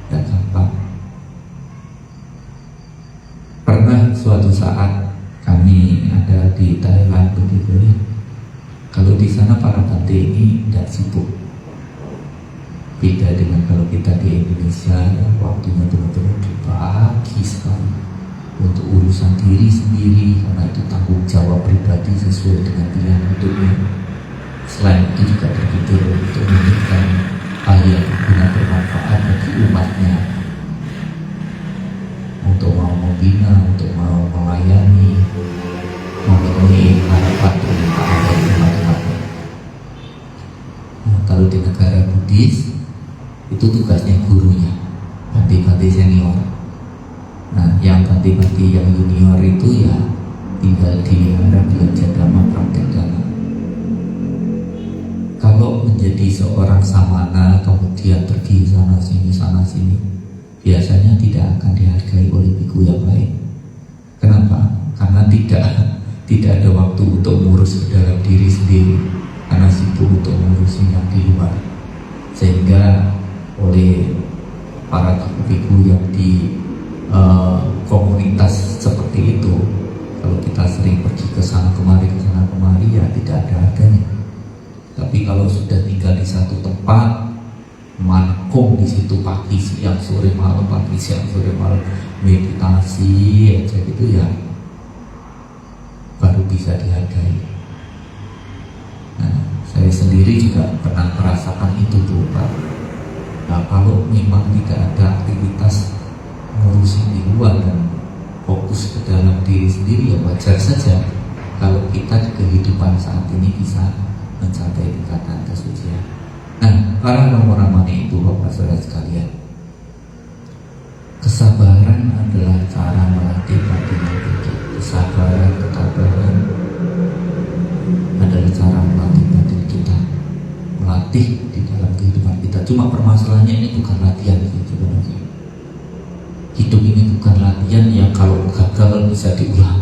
tidak gampang. Pernah suatu saat kami ada di Thailand begitu ya. Kalau di sana para Bante ini tidak sibuk. Beda dengan kalau kita di Indonesia ya, waktunya benar-benar dibagi sekali untuk urusan diri sendiri, karena itu tanggung jawab pribadi sesuai dengan pilihan hidupnya. Selain itu juga berpikir untuk memberikan hal yang bermanfaat bagi umatnya, untuk mau membina, untuk mau melayani, memenuhi harapan permintaan dari umat-umatnya. Nah, kalau di negara Buddhis itu tugasnya gurunya, bhante-bhante senior. Nah, yang bhante-bhante yang junior itu ya tinggal dihara belajar dhamma, praktek dhamma. Kalau menjadi seorang samana kemudian pergi sana sini, biasanya tidak akan dihargai oleh biku yang lain. Kenapa? Karena tidak ada waktu untuk mengurus ke dalam diri sendiri, karena sibuk untuk mengurus yang di luar. Sehingga oleh para biku yang di komunitas seperti itu, kalau kita sering pergi ke sana kemari ya tidak ada harganya. Tapi kalau sudah tinggal di satu tempat, mankum di situ pagi siang sore malam, pagi siang sore malam, meditasi aja gitu ya, baru bisa dihargai. Nah, saya sendiri juga pernah merasakan itu tuh Pak. Nah, kalau memang tidak ada aktivitas ngurusin di luar dan fokus ke dalam diri sendiri, ya wajar saja kalau kita di kehidupan saat ini bisa mencapai tingkatan kesucian. Nah, para Brahmana itu Bapak Saudara sekalian, kesabaran adalah cara melatih batin kita. Kesabaran, ketabahan adalah cara melatih batin kita, melatih di dalam kehidupan kita. Cuma permasalahannya ini bukan latihan sebenarnya. Hidup ini bukan latihan yang kalau gagal bisa diulang.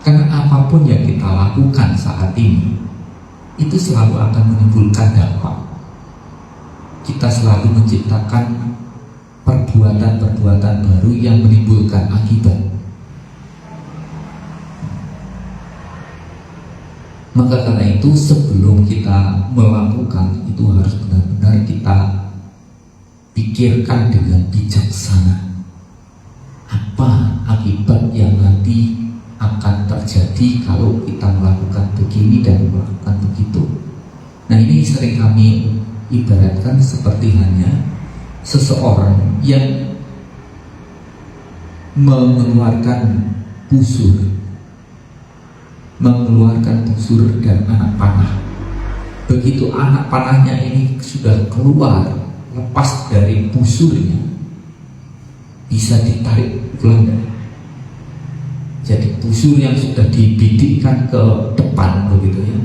Karena apapun yang kita lakukan saat ini itu selalu akan menimbulkan dampak. Kita selalu menciptakan perbuatan-perbuatan baru yang menimbulkan akibat. Maka karena itu sebelum kita melakukan itu harus benar-benar kita pikirkan dengan bijaksana. Apa akibat yang nanti akan terjadi kalau kita melakukan begini dan melakukan begitu. Nah, ini sering kami ibaratkan seperti hanya seseorang yang mengeluarkan busur dan anak panah. Begitu anak panahnya ini sudah keluar, lepas dari busurnya, bisa ditarik ulang. Jadi busur yang sudah dibidikkan ke depan begitu ya,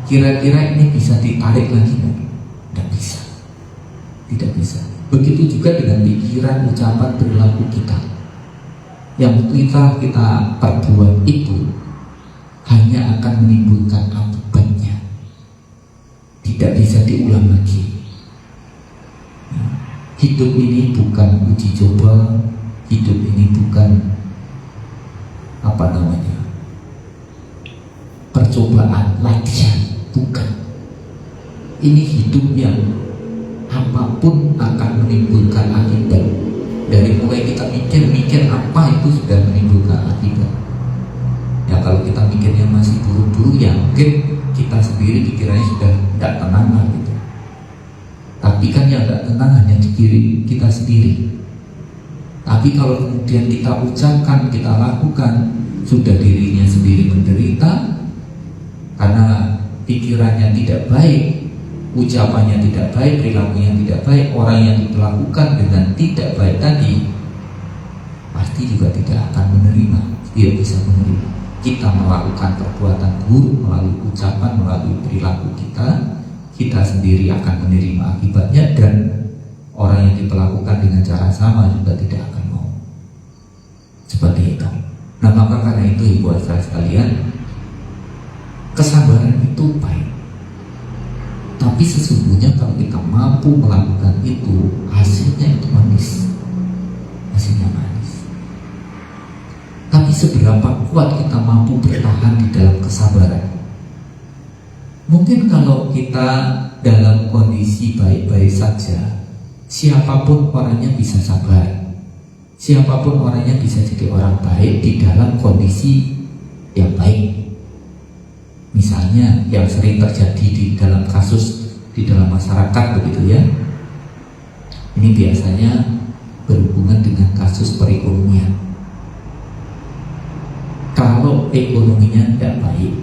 kira-kira ini bisa ditarik lagi nggak? Tidak bisa. Begitu juga dengan pikiran, ucapan, perilaku kita. Yang kita perbuat itu hanya akan menimbulkan akibatnya, tidak bisa diulang lagi. Hidup ini bukan uji coba, hidup ini bukan percobaan, latihan, bukan. Ini hidup yang apapun akan menimbulkan akibat. Dari mulai kita mikir apa itu sudah menimbulkan akibat. Ya kalau kita mikirnya masih buru-buru, ya mungkin kita sendiri pikirannya sudah tidak tenang lah gitu. Tapi kan yang tidak tenang hanya di diri kita sendiri. Tapi kalau kemudian kita ucapkan, kita lakukan, sudah dirinya sendiri menderita karena pikirannya tidak baik, ucapannya tidak baik, perilakunya tidak baik. Orang yang diperlakukan dengan tidak baik tadi pasti juga tidak akan menerima. Dia bisa menerima. Kita melakukan perbuatan buruk melalui ucapan, melalui perilaku kita sendiri akan menerima akibatnya, dan orang yang diperlakukan dengan cara sama juga tidak akan mau. Seperti itu. Nah, maka karena itu ibu saudara sekalian, kesabaran itu baik. Tapi sesungguhnya kalau kita mampu melakukan itu, hasilnya itu manis. Hasilnya manis. Tapi seberapa kuat kita mampu bertahan di dalam kesabaran? Mungkin kalau kita dalam kondisi baik-baik saja, siapapun orangnya bisa sabar. Siapapun orangnya bisa jadi orang baik di dalam kondisi yang baik. Misalnya yang sering terjadi di dalam kasus di dalam masyarakat begitu ya. Ini biasanya berhubungan dengan kasus perekonomian. Kalau ekonominya tidak baik,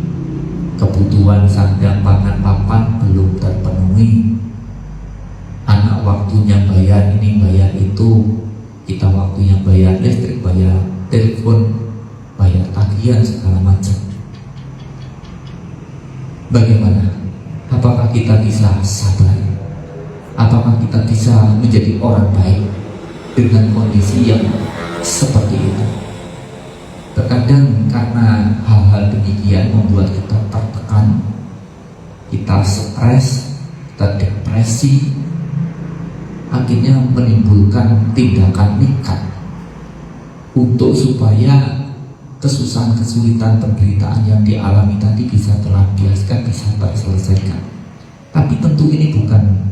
kebutuhan sandang pangan papan belum terpenuhi, anak waktunya bayar ini bayar itu, kita waktunya bayar listrik, bayar telepon, bayar tagihan segala macam. Bagaimana? Apakah kita bisa sabar? Apakah kita bisa menjadi orang baik dengan kondisi yang seperti itu? Terkadang karena hal-hal demikian membuat kita tertekan, kita stres, kita depresi, akhirnya menimbulkan tindakan nekat untuk supaya kesusahan, kesulitan, penderitaan yang dialami tadi bisa terlampiaskan, bisa terselesaikan. Tapi tentu ini bukan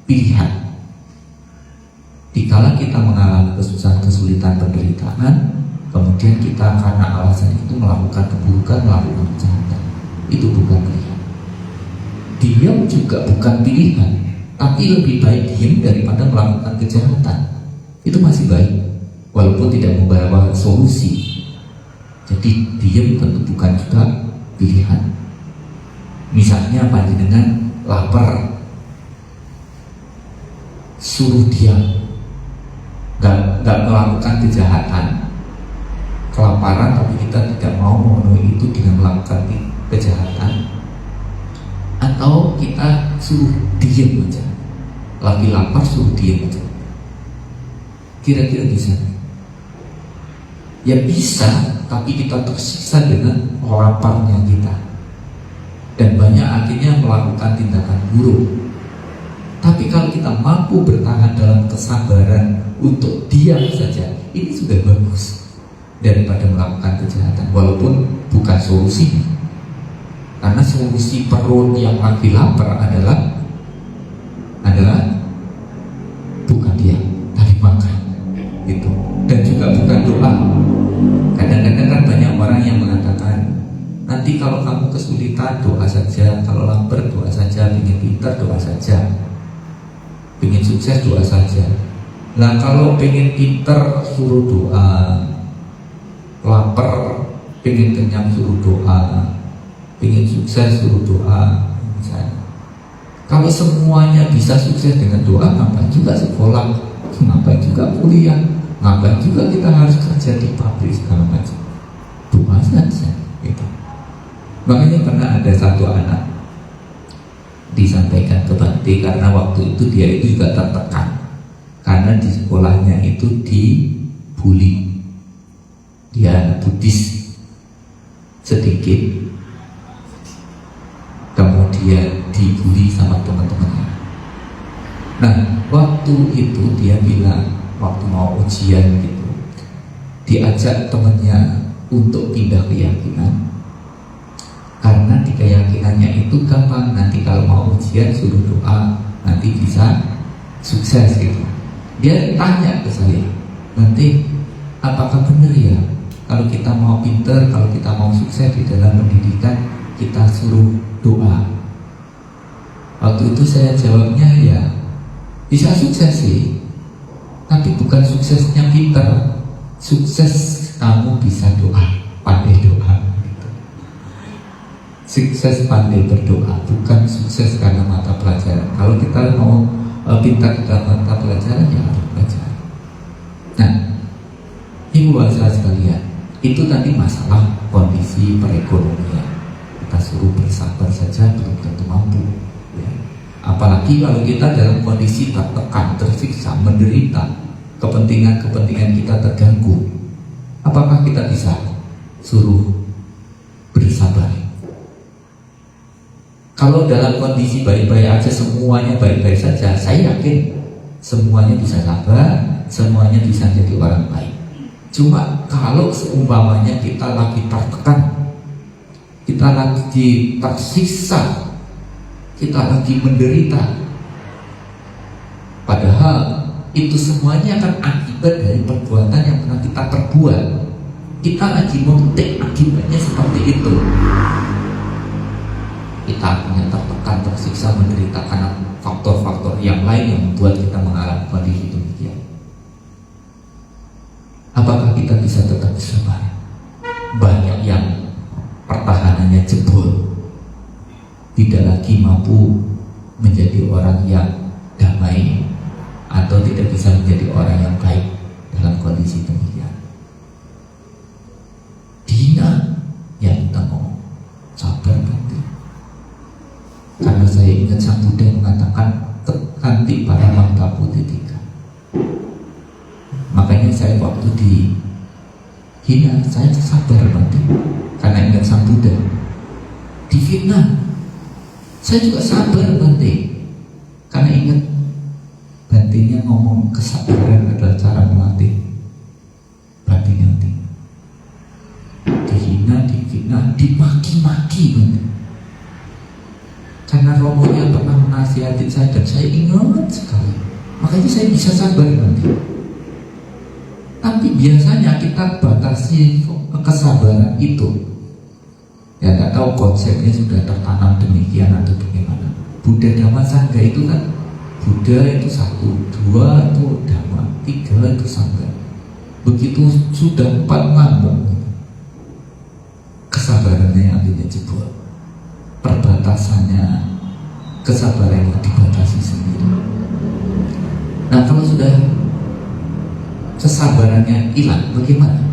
pilihan. Dikala kita mengalami kesusahan, kesulitan, penderitaan, kemudian kita karena alasan itu melakukan keburukan, melakukan kejahatan, itu bukan pilihan. Diam juga bukan pilihan, tapi lebih baik diam daripada melakukan kejahatan. Itu masih baik, walaupun tidak membawa solusi. Jadi diam tentu bukan juga pilihan. Misalnya panjenengan lapar, suruh diam, nggak melakukan kejahatan, kelaparan, tapi kita tidak mau memenuhi itu dengan melakukan kejahatan, atau kita suruh diam aja, lagi lapar suruh diam aja, kira-kira bisa? Ya bisa, tapi kita tersiksa dengan laparnya kita, dan banyak akhirnya melakukan tindakan buruk. Tapi kalau kita mampu bertahan dalam kesabaran untuk diam saja, ini sudah bagus daripada melakukan kejahatan, walaupun bukan solusinya. Karena solusi perut yang lagi lapar adalah bukan diam, tapi makan, gitu. Dan juga bukan doa. Kadang-kadang kan banyak orang yang mengatakan, nanti kalau kamu kesulitan doa saja, kalau lapar doa saja, ingin pintar doa saja, ingin sukses doa saja. Nah kalau pengen pintar suruh doa, lapar pengen kenyang suruh doa, pengen sukses suruh doa. Misalnya, kalau semuanya bisa sukses dengan doa, ngapain juga sekolah, ngapain juga kuliah, ngapain juga kita harus kerja di pabrik segala macam. Doa saja gitu. Makanya pernah ada satu anak disampaikan ke Bante, karena waktu itu dia itu juga tertekan karena di sekolahnya itu dibully. Dia Buddhis sedikit, kemudian dibully sama teman-temannya. Nah waktu itu dia bilang, waktu mau ujian gitu, diajak temannya untuk pindah keyakinan, karena di keyakinannya itu gampang, nanti kalau mau ujian suruh doa, nanti bisa sukses gitu. Dia tanya ke saya, nanti apakah benar ya kalau kita mau pinter, kalau kita mau sukses di dalam pendidikan, kita suruh doa? Waktu itu saya jawabnya ya bisa sukses sih, tapi bukan suksesnya pinter, sukses kamu bisa doa, pandai doa. Sukses pandai berdoa, bukan sukses karena mata pelajaran. Kalau kita mau pintar dalam mata pelajaran, ya harus belajar. Nah, ibu bapak sekalian, itu tadi masalah kondisi perekonomian. Kita suruh bersabar saja belum tentu mampu ya. Apalagi kalau kita dalam kondisi tertekan, tersiksa, menderita, kepentingan-kepentingan kita terganggu, apakah kita bisa suruh bersabar? Kalau dalam kondisi baik-baik aja, semuanya baik-baik saja, saya yakin semuanya bisa sabar, semuanya bisa jadi orang baik. Cuma kalau seumpamanya kita lagi tertekan, kita lagi tersiksa, kita lagi menderita, padahal itu semuanya akan akibat dari perbuatan yang pernah kita perbuat. Kita lagi memetik akibatnya seperti itu. kita akan tertekan, tersiksa, menderita karena faktor-faktor yang lain yang membuat kita mengalami kondisi demikian. Apakah kita bisa tetap sabar? Banyak yang pertahanannya jebol, tidak lagi mampu menjadi orang yang damai atau tidak bisa menjadi orang yang baik dalam kondisi demikian. Dina yang kita ngomong sabar penting, karena saya ingat Sang Buddha mengatakan tekanti para mangta putih tiga. Makanya saya waktu dihina saya sabar penting, karena ingat Sang Buddha. Difitnah saya juga sabar penting, karena ingat Bantinya ngomong kesabaran adalah cara melatih batin yang tinggi. Dihina, difitnah, dimaki-maki bener. Karena romonya pernah menasihati saya dan saya ingat sekali, makanya saya bisa sabar nanti. Tapi biasanya kita batasi kesabaran itu. Ya nggak tahu konsepnya sudah tertanam demikian atau bagaimana. Buddha Dhamma Sangha itu kan, Buddha itu 1, 2 itu Dhamma, 3 itu Sangha. Begitu sudah 4 ngamuk, kesabarannya yang akhirnya jebol. Perbatasannya, kesabarannya dibatasi sendiri. Nah kalau sudah kesabarannya hilang, bagaimana?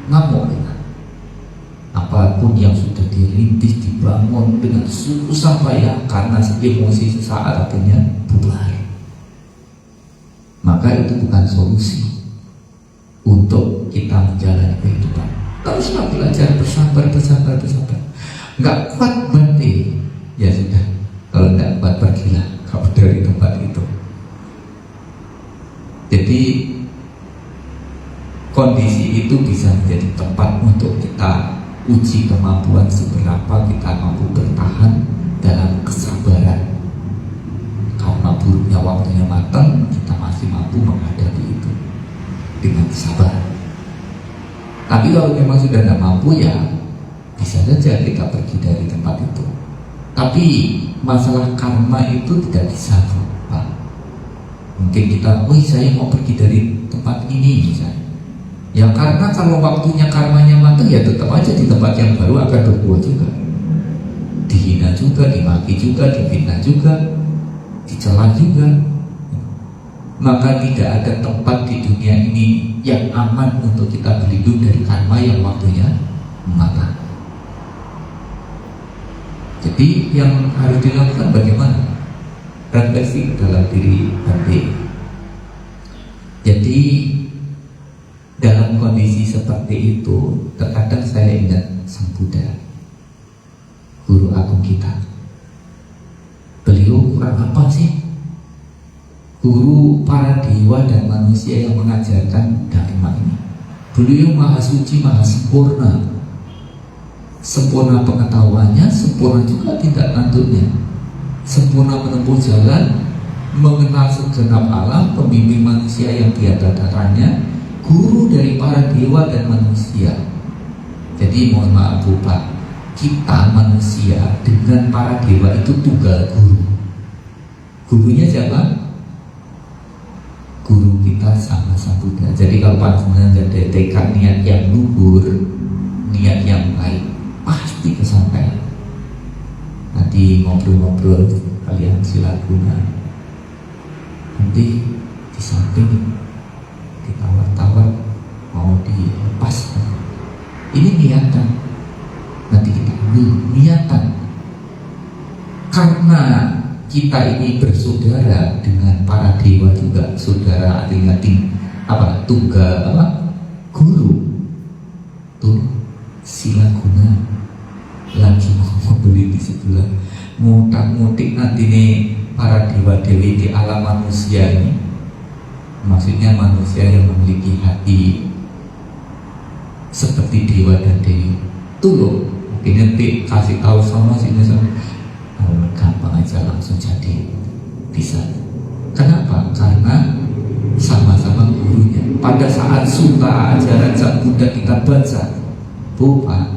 Ngamuk kita. Apapun yang sudah dirintis, dibangun dengan susah payah karena emosi sesaat akhirnya bubar. Maka itu bukan solusi untuk kita menjalani kehidupan. Teruslah belajar bersabar. Nggak kuat berarti ya sudah. Kalau nggak kuat pergilah kamu dari tempat itu. Jadi kondisi itu bisa menjadi tempat untuk kita uji kemampuan seberapa kita mampu bertahan dalam kesabaran. Karena buruknya waktunya matang, kita masih mampu menghadapi itu dengan sabar. Tapi kalau memang sudah tidak mampu, ya bisa saja kita pergi dari tempat itu. Tapi masalah karma itu tidak bisa berubah. Mungkin kita, saya mau pergi dari tempat ini misalnya. Ya karena kalau waktunya karmanya matang, ya tetap aja di tempat yang baru akan berbuat juga. Dihina juga, dimaki juga, difitnah juga, dicela juga. Maka tidak ada tempat di dunia ini yang aman untuk kita berlindung dari karma yang waktunya matang. Jadi yang harus dilakukan bagaimana? Refleksi dalam diri hati. Jadi dalam kondisi seperti itu, terkadang saya ingat Sang Buddha, guru agung kita. Beliau kurang apa sih? Guru para dewa dan manusia yang mengajarkan dharma ini. Beliau maha suci, maha sempurna. Sempurna pengetahuannya, sempurna juga tindak tanduknya. Sempurna menempuh jalan, mengenal segenap alam, pembimbing manusia yang tiada taranya, guru dari para dewa dan manusia. Jadi mohon maaf Pak, kita manusia dengan para dewa itu tunggal guru. Gurunya siapa? Guru kita sama Sang Buddha. Jadi kalau panjenengan ada tekad niat yang luhur, niat yang baik, pasti kesampaian. Nanti ngobrol-ngobrol kalian silaguna, nanti di samping ditawar-tawar mau dilepas. Ini niatan. Nanti kita niatan. Karena kita ini bersaudara dengan para dewa juga, saudara artinya tunggal guru. Tuh silaguna lagi mau membeli di sebelah, mutak-mutik nanti nih para dewa-dewi di alam manusia ini. Maksudnya manusia yang memiliki hati seperti dewa dan dewi. Tuh loh, mungkin nanti kasih tahu sama sini gampang aja langsung jadi bisa. Kenapa? Karena sama-sama gurunya. Pada saat suta ajaran Sang Buddha kita baca, Bapak,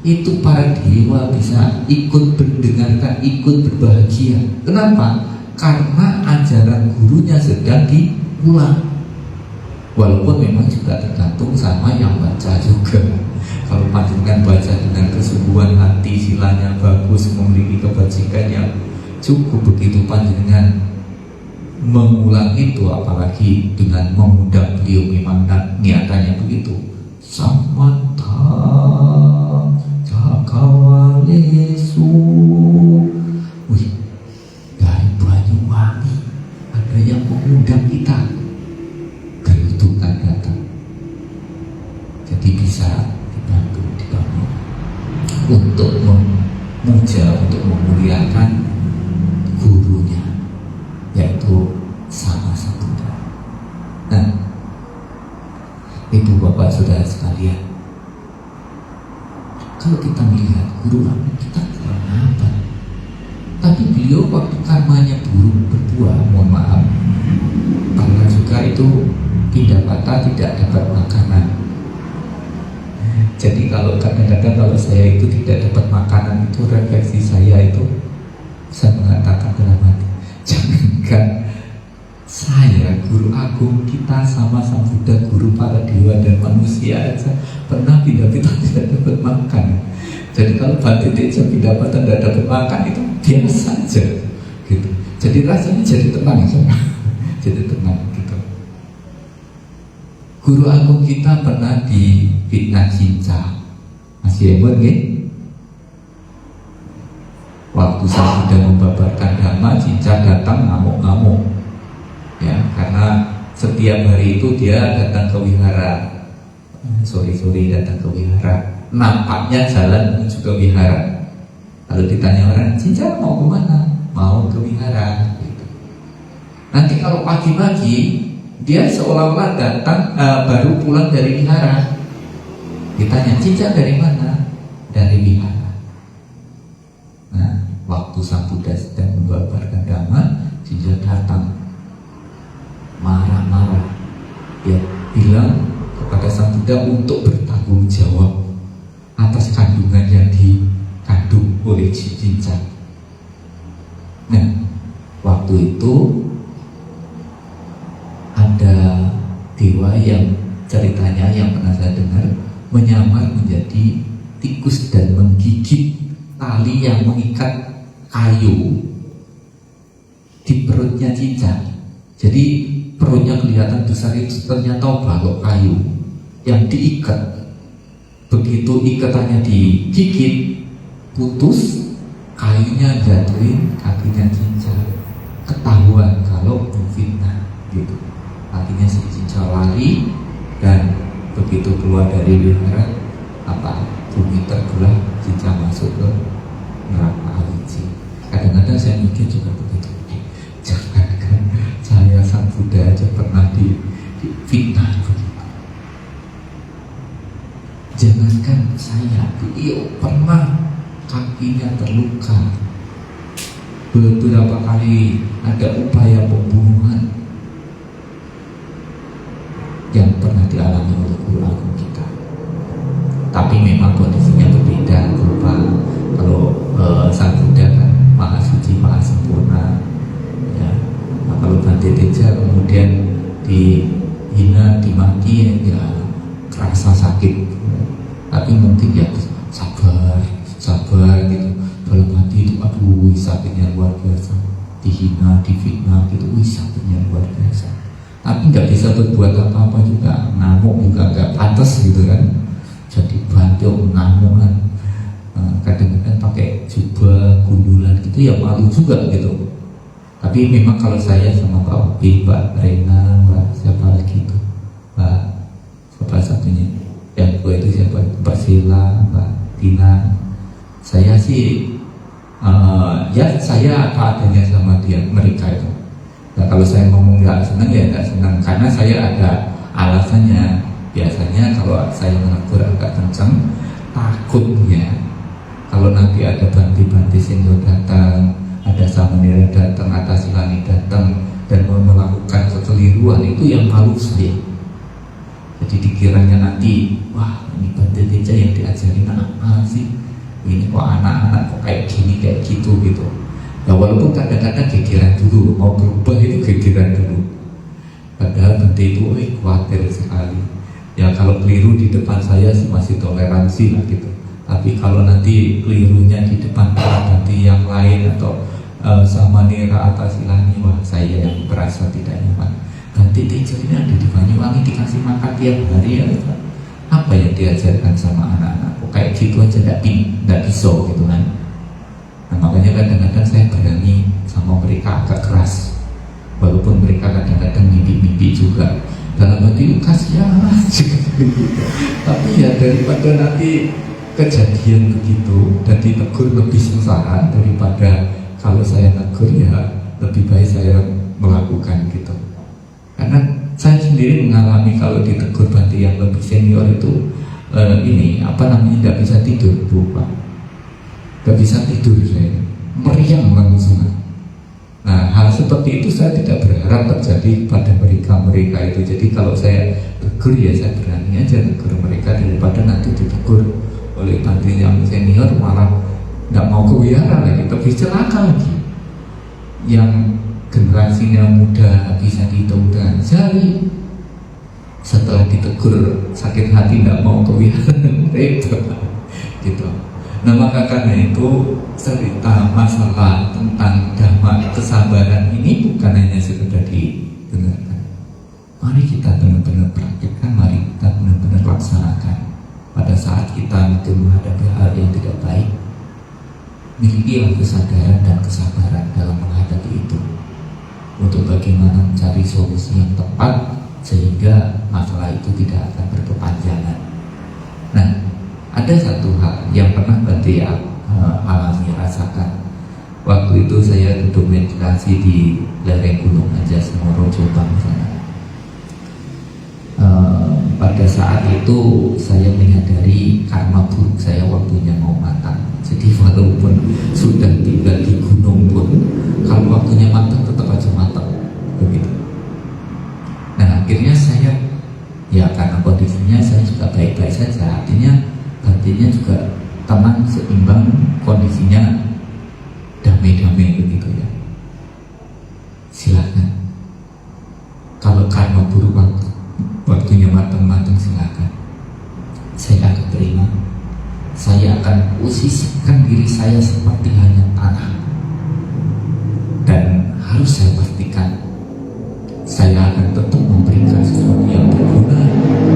itu para dewa bisa ikut mendengarkan, ikut berbahagia. Kenapa? Karena ajaran gurunya sedang diulang. Walaupun memang juga tergantung sama yang baca juga. Kalau panjenengan baca dengan kesungguhan hati, silanya bagus, memiliki kebajikan yang cukup, begitu panjenengan mengulang itu, apalagi dengan mengundang beliau, memang niatannya begitu. Samanta Cakawalesu, wih, dari Banyuwangi ada yang mengundang kita, kerutukan datang. Jadi bisa dibantu, dibangun untuk memuja, untuk memuliakan gurunya, yaitu Sama Sambuddha. Nah, Ibu Bapak Saudara sekalian, kalau kita melihat guru agung kita kurang apa, tapi beliau waktu karmanya buruk berbuah, mohon maaf, karena juga itu pindah patah, tidak dapat makanan. Jadi kalau kadang-kadang kalau saya itu tidak dapat makanan, itu refleksi saya itu, saya mengatakan dalam hati, jangankan saya, guru agung kita sama Sang Buddha, guru para dewa dan manusia aja pernah pindah-pindah tidak dapat makan. Jadi kalau Bante Teja pindah patah tidak dapat makan itu biasa saja gitu. Jadi rasanya jadi tenang saja. Jadi tenang gitu. Guru agung kita pernah difitnah cinta. Masih ingat nggih? Waktu Sang Buddha membabarkan dhamma, cinta datang ngamuk-ngamuk. Ya, karena setiap hari itu dia datang ke wihara, sore-sore datang ke wihara, nampaknya jalan menuju ke wihara. Kalau ditanya orang, Cinca mau kemana? Mau ke wihara gitu. Nanti kalau pagi-pagi dia seolah-olah datang baru pulang dari wihara. Ditanya, Cinca dari mana? Dari wihara. Nah, waktu Sang Buddha sedang membabarkan dhamma, Cinca datang marah-marah, dia bilang kepada Sang Buddha untuk bertanggung jawab atas kandungan yang dikandung oleh Cinca. Nah, waktu itu ada dewa yang ceritanya yang pernah saya dengar menyamar menjadi tikus dan menggigit tali yang mengikat kayu di perutnya Cinca. Jadi perutnya kelihatan besar, itu ternyata balok kayu yang diikat. Begitu ikatannya digigit, putus, kayunya jatuhin kakinya Cinca. Ketahuan kalau memfitnah gitu. Akhirnya si Cinca lari, dan begitu keluar dari wihara, bumi terbelah, Cinca masuk ke neraka awici. Kadang-kadang saya mikir juga begitu. Jangankan saya Sang Buddha aja pernah difitnah begitu. Jangankan saya, beliau pernah kakinya terluka. Beberapa kali ada upaya pembunuhan yang pernah dialami oleh guru agung kita. Tapi memang kondisinya berbeda. Kalau Sang Buddha kan maha suci, maha sempurna. Ya. Nah, kalau Bante Teja kemudian dihina, dimaki, ya kerasa sakit. Tapi mungkin ya sabar gitu. Dalam hati itu, aduh sakitnya luar biasa. Dihina, difitnah gitu, sakitnya luar biasa. Tapi nggak bisa berbuat apa-apa juga, ngamuk juga nggak pantas gitu kan. Jadi bantu ngamuk kan. Kadang-kadang pakai jubah, gundulan gitu ya malu juga gitu. Tapi memang kalau saya sama Pak Upi, Mbak Rena, Mbak siapa lagi itu, Mbak siapa satunya, yang gue itu siapa, Mbak Sila, Mbak Tina, saya sih ya saya apa adanya sama dia, mereka itu. Nah, kalau saya ngomong nggak senang ya nggak senang, karena saya ada alasannya. Biasanya kalau saya menegur agak kencang, takutnya kalau nanti ada banti-banti senior datang, ada samanera datang, atas silani datang dan melakukan kekeliruan, itu yang malu saya. Jadi dikiranya nanti, wah ini Bante Teja yang diajarin apa sih? Ini kok anak-anak kok kayak gini kayak gitu gitu. Ya walaupun kadang-kadang gegeran dulu, mau berubah itu gegeran dulu. Padahal Bante itu khawatir sekali. Ya kalau keliru di depan saya sih masih toleransi lah gitu. Tapi kalau nanti kelirunya di depan para Bante yang lain atau sama Nera atas Ilani, wah saya yang merasa tidak nyaman. Bante Teja ini ada di Banyuwangi dikasih makan tiap hari ya. Apa yang diajarkan sama anak-anak? Kok kayak gitu aja tidak bisa gitu kan? Nah makanya kadang-kadang saya berani sama mereka agak keras, walaupun mereka kadang-kadang mimpi-mimpi juga. Dalam hati kasihan juga. Tapi ya daripada nanti kejadian begitu dan ditegur lebih sengsara daripada kalau saya negur, ya lebih baik saya melakukan gitu. Karena saya sendiri mengalami kalau ditegur Bante yang lebih senior itu tidak bisa tidur Bu Pak. Gak bisa tidur saya, meriang langsung. Nah hal seperti itu saya tidak berharap terjadi pada mereka itu. Jadi kalau saya tegur ya saya berani aja tegur mereka daripada nanti ditegur oleh Bante yang senior malah nggak mau ke wihara lagi, lebih celaka lagi. Yang generasinya muda bisa dihitung dengan jari, setelah ditegur sakit hati nggak mau ke wihara repot gitu. Nah maka karena itu cerita masalah tentang dhamma kesabaran ini bukan hanya sekedar didengarkan. Mari kita benar-benar praktikkan, mari kita benar-benar laksanakan. Pada saat kita mungkin menghadapi hal yang tidak baik, milikilah kesadaran dan kesabaran dalam menghadapi itu, untuk bagaimana mencari solusi yang tepat sehingga masalah itu tidak akan berkepanjangan. Nah, ada satu hal yang pernah Bante alami rasakan. Waktu itu saya duduk meditasi di lereng Gunung Anjasemoro, Jombang sana. Pada saat itu saya menyadari karma buruk saya waktunya mau matang. Jadi walaupun sudah tinggal di gunung pun, kalau waktunya matang tetap aja matang begitu. Nah akhirnya saya, ya karena kondisinya saya juga baik-baik saja, artinya Bantenya juga tenang, seimbang, kondisinya damai-damai begitu ya. Silakan. Kalau karma buruk waktunya matang-matang silakan. Saya akan terima. Saya akan posisikan diri saya seperti hanya tanah. Dan harus saya pastikan saya akan tetap memberikan sesuatu yang berguna,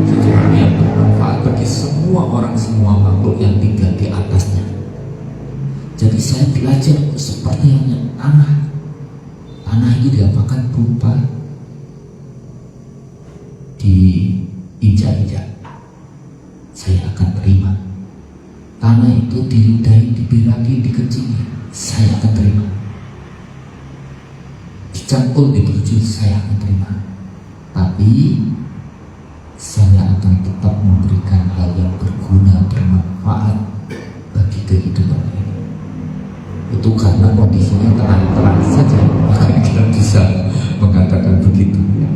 sesuatu yang bermanfaat bagi semua orang, semua makhluk yang tinggal di atasnya. Jadi saya belajar seperti hanya tanah. Tanah ini diapakan berupa diinjak-injak. Saya akan terima. Tanah itu diludahi, dibiraki, dikencingi, saya akan terima. Dicangkul, dibujuk, saya akan terima. Tapi saya akan tetap memberikan hal yang berguna, bermanfaat bagi kehidupan ini. Itu karena kondisinya terang-terang saja, maka kita bisa mengatakan begitu ya.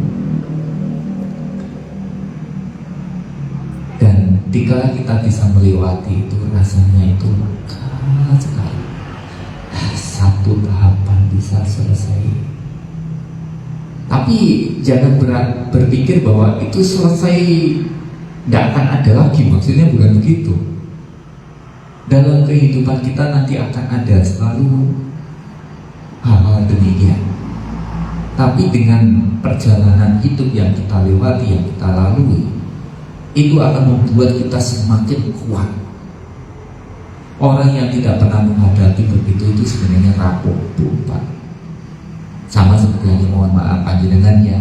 Dan dikala kita bisa melewati itu, rasanya itu lega sekali. Satu tahapan bisa selesai. Tapi jangan berpikir bahwa itu selesai, tidak akan ada lagi. Maksudnya bukan begitu. Dalam kehidupan kita nanti akan ada selalu hal-hal demikian. Tapi dengan perjalanan hidup yang kita lewati, yang kita lalui, itu akan membuat kita semakin kuat. Orang yang tidak pernah menghadapi begitu itu sebenarnya rapuh, Pak. Sama seperti yang mohon maaf panjenengan ya,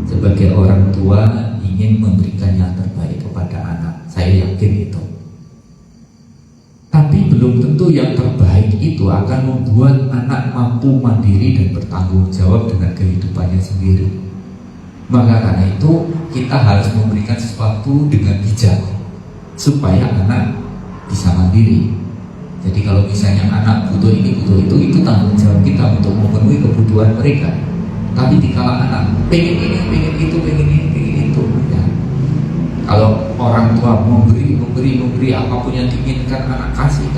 sebagai orang tua ingin memberikan yang terbaik kepada anak. Saya yakin itu. Tapi belum tentu yang terbaik itu akan membuat anak mampu mandiri dan bertanggung jawab dengan kehidupannya sendiri. Maka karena itu kita harus memberikan sesuatu dengan bijak supaya anak bisa mandiri. Jadi kalau misalnya anak butuh ini, butuh itu tanggung jawab kita untuk memenuhi kebutuhan mereka. Tapi dikala anak pengen ini, pengen itu, pengen ini, pengen itu ya, Kalau orang tua memberi apapun yang diinginkan anak kasih.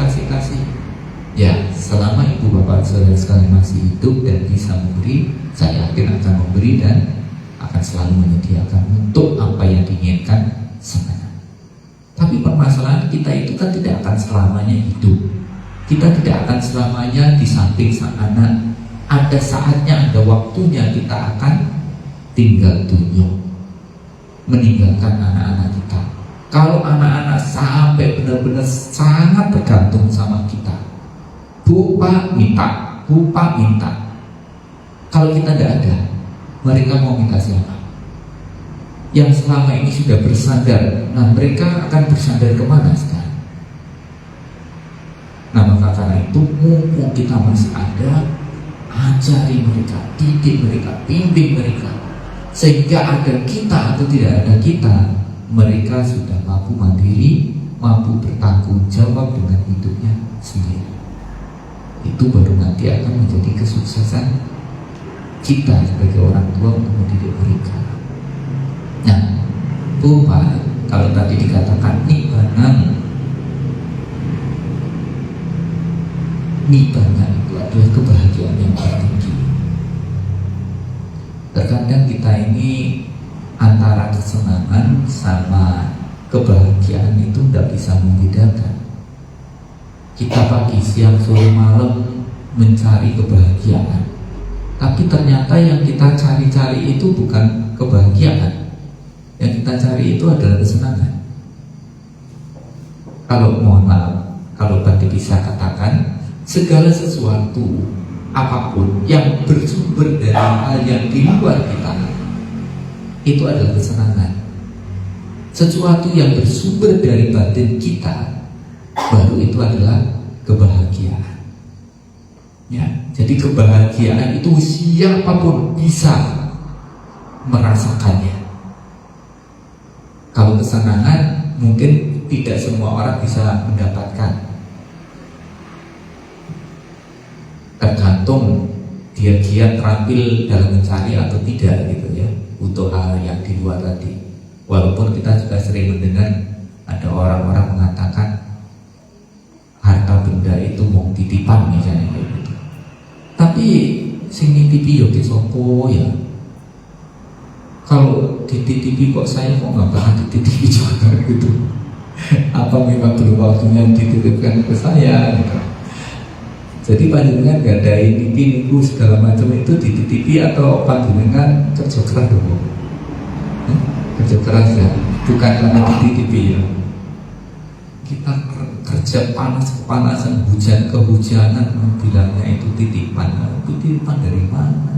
Ya, selama ibu bapak saudara sekalian masih hidup dan bisa memberi, saya yakin akan memberi dan akan selalu menyediakan untuk apa yang diinginkan sebenarnya. Tapi permasalahan kita itu kan tidak akan selamanya hidup. Kita tidak akan selamanya di samping sang anak. Ada saatnya, ada waktunya kita akan tinggal dunia, meninggalkan anak-anak kita. Kalau anak-anak sampai benar-benar sangat bergantung sama kita, Bupa minta. Kalau kita tidak ada, mereka mau minta siapa? Yang selama ini sudah bersandar, nah mereka akan bersandar kemana sekarang? Nah maka karena itu mumpung kita masih ada, ajari mereka, didik mereka, bimbing mereka, sehingga ada kita atau tidak ada kita, mereka sudah mampu mandiri, mampu bertanggung jawab dengan hidupnya sendiri. Itu baru nanti akan menjadi kesuksesan kita sebagai orang tua untuk mendidik mereka. Nah, Bupa, kalau tadi dikatakan nibbana itu adalah kebahagiaan yang tertinggi. Terkadang kita ini antara kesenangan sama kebahagiaan itu tidak bisa membedakan. Kita pagi, siang, sore, malam mencari kebahagiaan, tapi ternyata yang kita cari-cari itu bukan kebahagiaan. Yang kita cari itu adalah kesenangan. Kalau mohon maaf, kalau Bante bisa katakan, segala sesuatu apapun yang bersumber dari hal yang di luar kita, itu adalah kesenangan. Sesuatu yang bersumber dari batin kita, baru itu adalah kebahagiaan. Ya, jadi kebahagiaan itu siapapun bisa merasakannya. Kalau kesenangan mungkin tidak semua orang bisa mendapatkan. Tergantung dia giat terampil dalam mencari atau tidak gitu ya, untuk hal yang di luar tadi. Walaupun kita juga sering mendengar ada orang-orang mengatakan harta benda itu mau titipan misalnya kayak gitu. Tapi sing nitipi yo sopo ya. Kalau dititipi kok saya kok nggak pernah dititipi juga gitu. Apa memang belum waktunya dititipkan ke saya gitu. Jadi panjenengan gak ada nipi segala macam itu dititipi atau panjenengan kerja keras dong? Kerja keras ya, bukan karena dititipi ya. Kita kerja panas kepanasan, hujan kehujanan, bilangnya itu titipan. Titipan dari mana?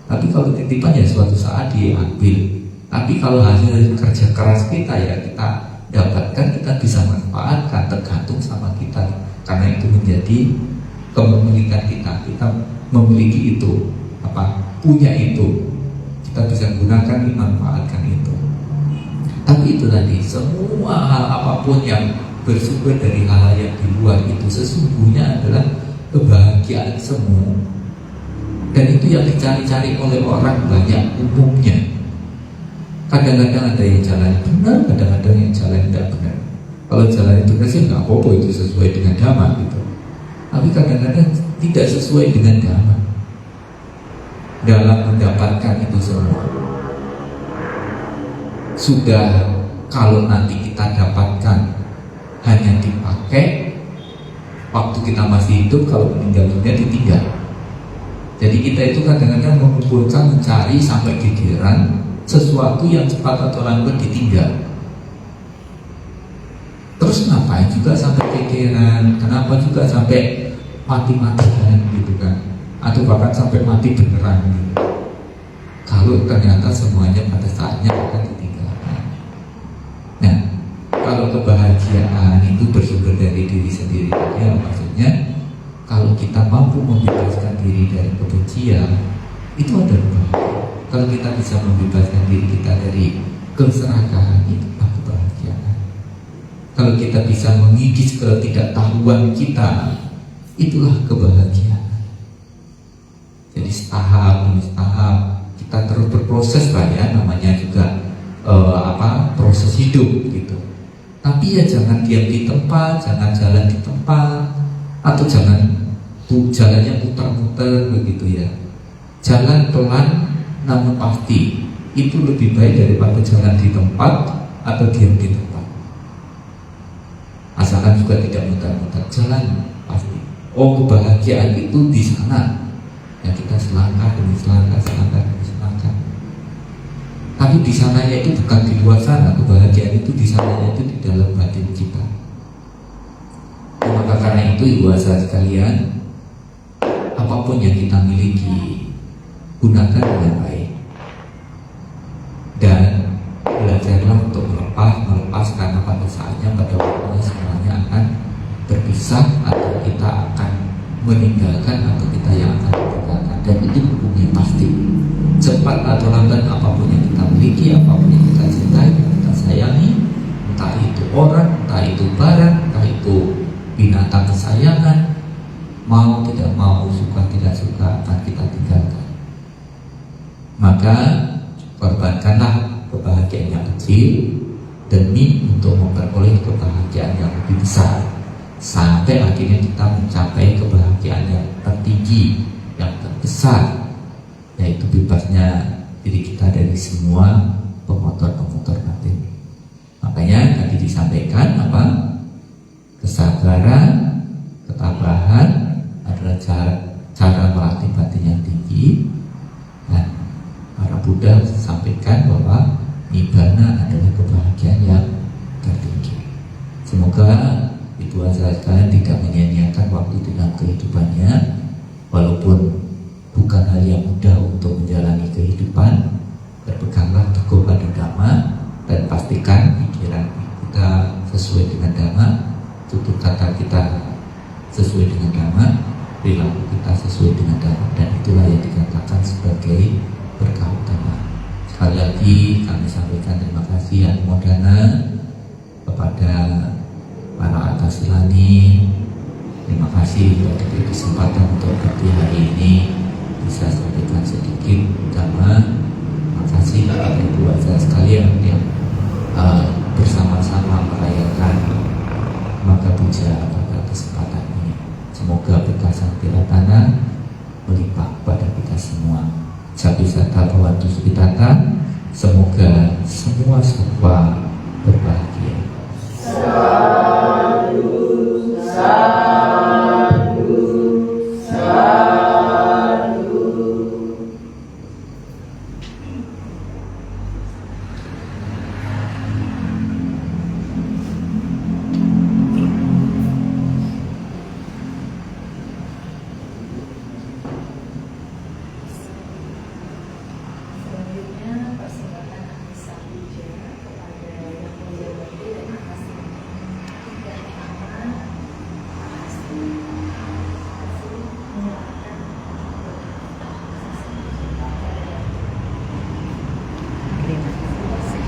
Tapi kalau titipan ya suatu saat diambil. Tapi kalau hasil kerja keras kita ya kita dapatkan, kita bisa manfaatkan, tergantung sama kita. Karena itu menjadi kepemilikan kita memiliki itu, punya itu, kita bisa gunakan, dimanfaatkan itu. Tapi itu tadi, semua hal apapun yang bersumber dari hal yang di luar itu sesungguhnya adalah kebahagiaan semua. Dan itu yang dicari-cari oleh orang banyak umumnya. Kadang-kadang ada yang jalan benar, kadang-kadang yang jalan tidak benar. Kalau jalan benar sih nggak apa-apa, itu sesuai dengan dhamma gitu. Tapi kadang-kadang tidak sesuai dengan dhamma dalam mendapatkan itu semua. Sudah kalau nanti kita dapatkan hanya dipakai waktu kita masih hidup, kalau meninggal dunia ditinggal. Jadi kita itu kadang-kadang mengumpulkan, mencari sampai gigiran sesuatu yang cepat atau lambat ditinggal. Terus ngapain juga sampai gigiran? Kenapa juga sampai mati-matian gitu kan? Atau bahkan sampai mati beneran gitu. Kalau ternyata semuanya pada saatnya akan ditinggalkan. Nah, kalau kebahagiaan itu bersumber dari diri sendiri, ya maksudnya kalau kita mampu membebaskan diri dari kebencian, itu adalah kebahagiaan. Kalau kita bisa membebaskan diri kita dari keserakahan, itu kebahagiaan. Kalau kita bisa mengikis ketidaktahuan kita, itulah kebahagiaan. Jadi setahap demi setahap kita terus berproses lah ya, namanya juga proses proses hidup gitu. Tapi ya jangan diam di tempat, jangan jalan di tempat, atau jangan jalannya putar-putar begitu ya. Jalan pelan namun pasti, itu lebih baik daripada jalan di tempat atau diam di tempat. Asalkan juga tidak mutar-mutar, jalan pasti. Oh, kebahagiaan itu di sana. Ya kita selangkah demi selangkah, selangkah demi selangkah. Tapi di sananya itu bukan di luar sana, kebahagiaan itu di sananya itu di dalam batin kita. Maka karena itu ibu saudara sekalian, apapun yang kita miliki, gunakan dengan baik. Dan belajarlah untuk melepas karena pada saatnya, pada waktunya semuanya akan berpisah, atau kita akan meninggalkan, atau kita yang akan meninggalkan. Dan itu hukumnya pasti. Cepat atau lambat, apapun yang kita miliki, apapun yang kita cintai, yang kita sayangi, entah itu orang, entah itu barang, entah itu binatang kesayangan, mau tidak mau, suka tidak suka, akan kita tinggalkan. Maka korbankanlah kebahagiaan yang kecil demi untuk memperoleh kebahagiaan yang lebih besar, sampai akhirnya kita mencapai kebahagiaan yang tertinggi, yang terbesar, yaitu bebasnya diri kita dari semua pemotor-pemotor batin. Makanya tadi disampaikan apa? Kesabaran, ketabahan adalah cara melatih batin yang tinggi. Dan para Buddha sampaikan bahwa nibbana adalah kebahagiaan yang tertinggi. Semoga ibu saudara sekalian tidak menyia-nyiakan waktu dalam kehidupannya, walaupun bukan hal yang mudah untuk menjalani kehidupan. Berpeganglah teguh pada Dhamma dan pastikan pikiran kita sesuai dengan Dhamma, tutur kata kita sesuai dengan Dhamma, perilaku kita sesuai dengan Dhamma, dan itulah yang dikatakan sebagai berkah utama. Sekali lagi kami sampaikan terima kasih anumodana kepada para Atasilani. Terima kasih sudah diberi kesempatan untuk berarti hari ini bisa sampaikan sedikit Dhamma. Terima kasih kepada ibu saudara sekalian yang bersama-sama merayakan maka puja pada kesempatan ini. Semoga berkah Sanktiratana melimpah pada kita semua. Sabisata Bhavantu Sukhitata. Semoga semua berbahagia. Selanjutnya persilakan Anissa Puja kepada Yang Mulia Bakti dan Makasih. Dan aman, makasih. Menyerahkan terima kasih.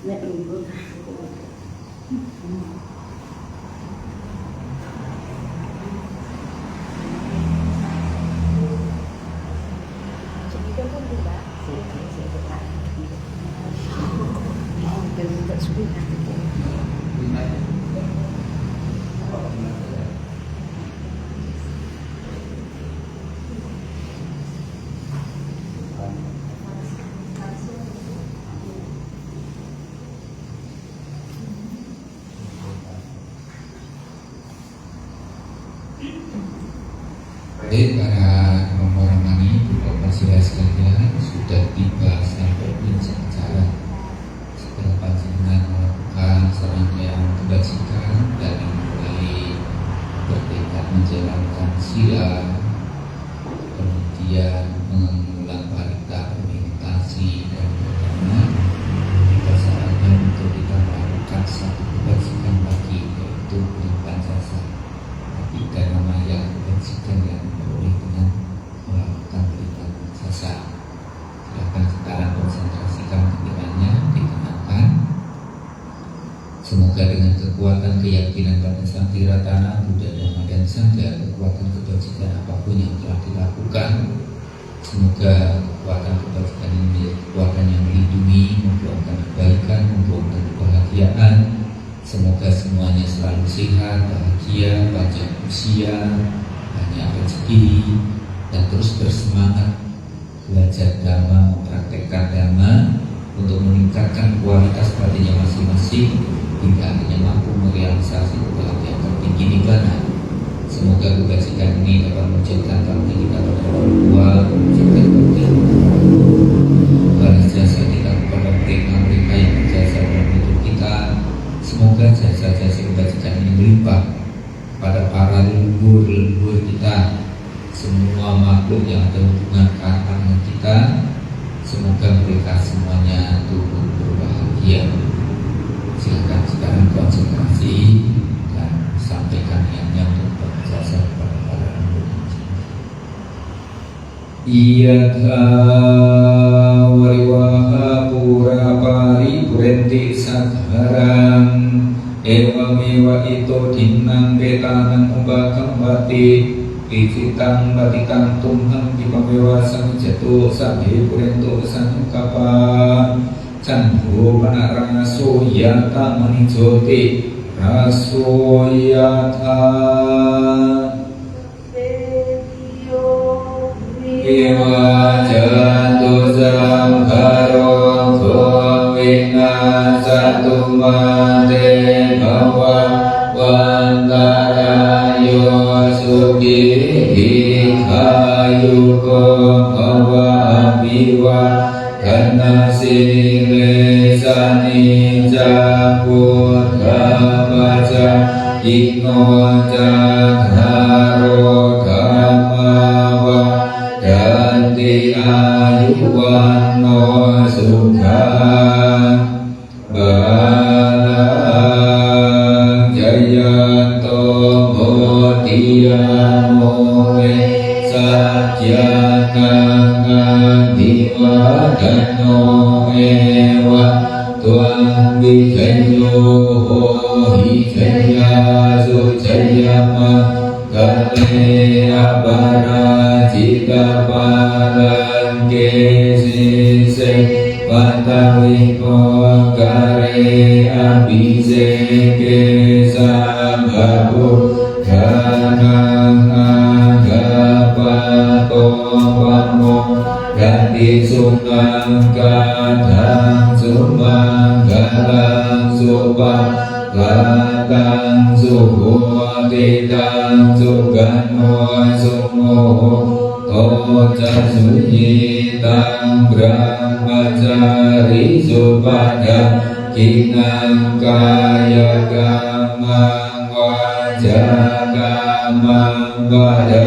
Nek lungguh. Jadi pun tidak. Oh, dan tidak sulit nanti. Baik, para orang mani, Bapak Sira sekalian, sudah tiba sampai puncak acara. Setelah panjenengan melakukan serangkaian kebajikan dari mulai bertekad menjalankan sila, kemudian mengulang parita meditasi dan pertama, kita saatnya untuk kita melakukan satu kebajikan lagi, yaitu berikan jasa. Tapi karena maya kebajikan yang diperoleh dengan melakukan berikan jasa, silakan sekarang konsentrasikan pikirannya, ditenangkan. Semoga dengan kekuatan keyakinan pada Sang Tiratana, Buddha, Dhamma dan Sangha, kekuatan kebajikan apapun yang telah dilakukan, semoga kekuatan kebajikan ini menjadi kekuatan yang melindungi, membuahkan kebaikan, membuahkan kebahagiaan. Semoga semuanya selalu sehat, bahagia, panjang usia, banyak rezeki, dan terus bersemangat belajar dhamma, mempraktekkan dhamma untuk meningkatkan kualitas batinnya masing-masing hingga akhirnya mampu merealisasi kebahagiaan tertinggi nibbana. Semoga kebajikan ini dapat menunjukkan bakti kita pada orang tua, menunjukkan bakti balas jasa kita kepada mereka yang berjasa dalam hidup kita. Semoga jasa-jasa kebajikan ini melimpah pada para leluhur kita, semua makhluk yang ada hubungan kaitan dengan kita. Semoga mereka semuanya turut berbahagia. Silakan sekarang konsentrasi dan sampaikan niatnya untuk berjasa kepada para leluhur. Iyatha wariwaha pura pari purenti sadharang ewamewa ito dinang betanang ubakam bati icitang batikang tumhang dipamewa sang jatuh sabi purento sang kapan candho panarang soyata manijoti rasoyata Iwa jatuh samharo bhavina satu mate bhawa wantarayo sukhi hayuko bhawa abiwa dana sile sani japutra baca ikno jadharo dhammawa Ganti ayuwano sukha balang jayanto bodhiya more sajyanang diwadano ewa tuang vijayo hijaya sujayama kale abara jika palang kesise patawiko kare abise kesambhabu ganang agapato pamo ganti sunang kadang sumanggalang supang Gatang suhu titang sugano sumoho toca suyitang brahmacari supada kinang kaya gamang wajagamang wada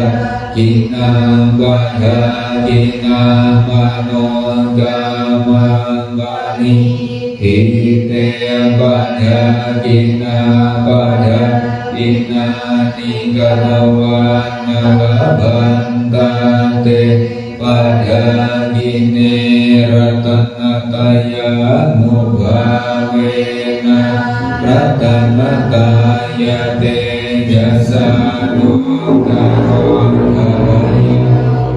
kinang wada kinang manon gamang wani Hite pada kina pada kina tingalawan nalabantate pada gini ratanataya nubhavena ratanataya te jasa nukaronkaya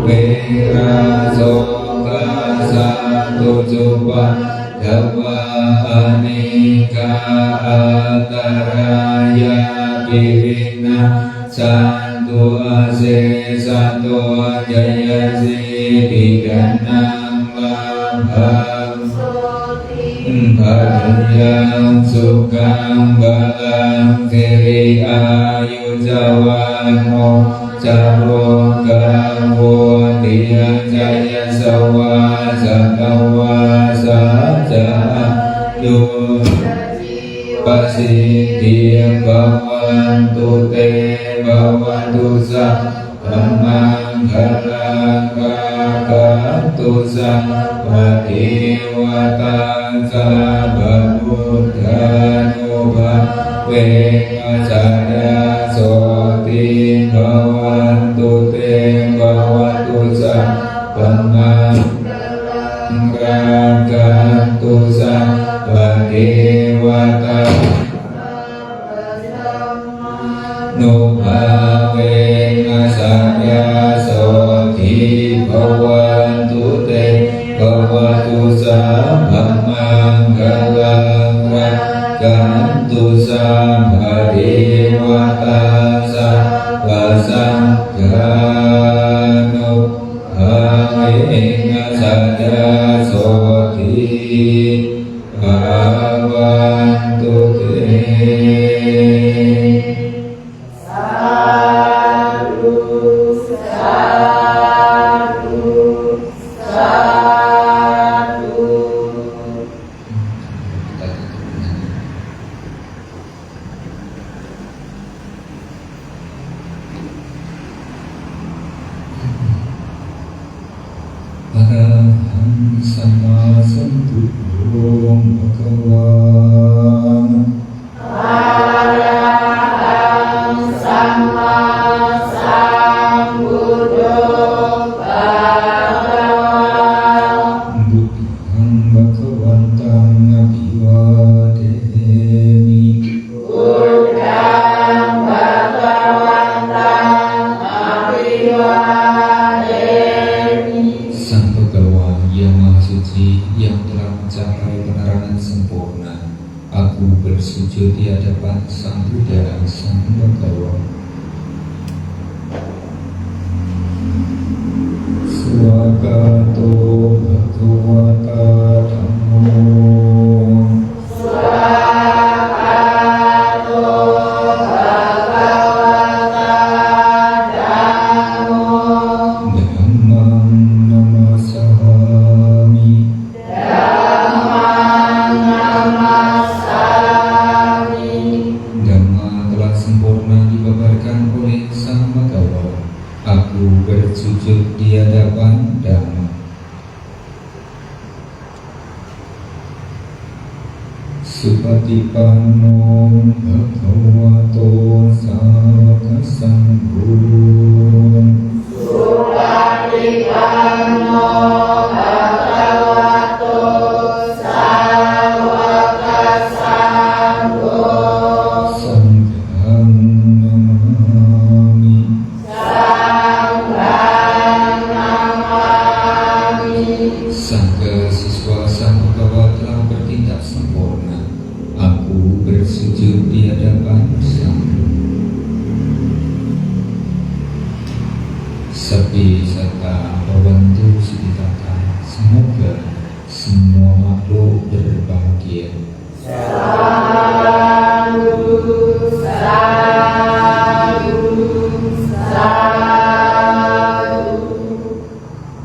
virasoka satu coba dawa anika ataraya bivina santu ase santu jaya siddhiganam labham bhajayam sukam balam kiri ayu jawano caro gawo dia jaya sawa satawa saja yu pasidhi bhavantu te bhavantu sa brahmanggalang kakantu sa vadewata sa babuddhanubha vengacaya soti bhavantu te bhavantu sa brahmanggalang kakantu sa vadewata nubhavena saya soti bhavantu te bhavantu sa brahmanggalang rakantu sa bhadewata sa vasangha nubhavena saya soti bhavantu te. Araham sama sambuddho bhagavan Araham sama sambuddho bhagavan Buddhang bhagavantam abhivademi Buddhang bhagavantam abhivademi. Sang Bhagawa yang Maha Suci yang telah mencapai penerangan sempurna, aku bersujud di hadapan Sang Buddha, Sang Bhagawa. Swagato Bhagavata Dhammo Swagato Bhagavata Dhammo Dhammam namasami Dhammam namasami. Dhamma telah sempurna dibabarkan oleh Sang Bhagawa. Aku bersujud di hadapan Dhamma. Supatipanno bhagavato sāvaka saṅgho Supatipanno bhagavato sāvaka saṅgho Sangham namami Sangha siswa Sang Bhagawa telah bertindak sempurna. Aku bersujud di hadapan Sang Sabi Sata Bhavantu Suditata. Semoga semua makhluk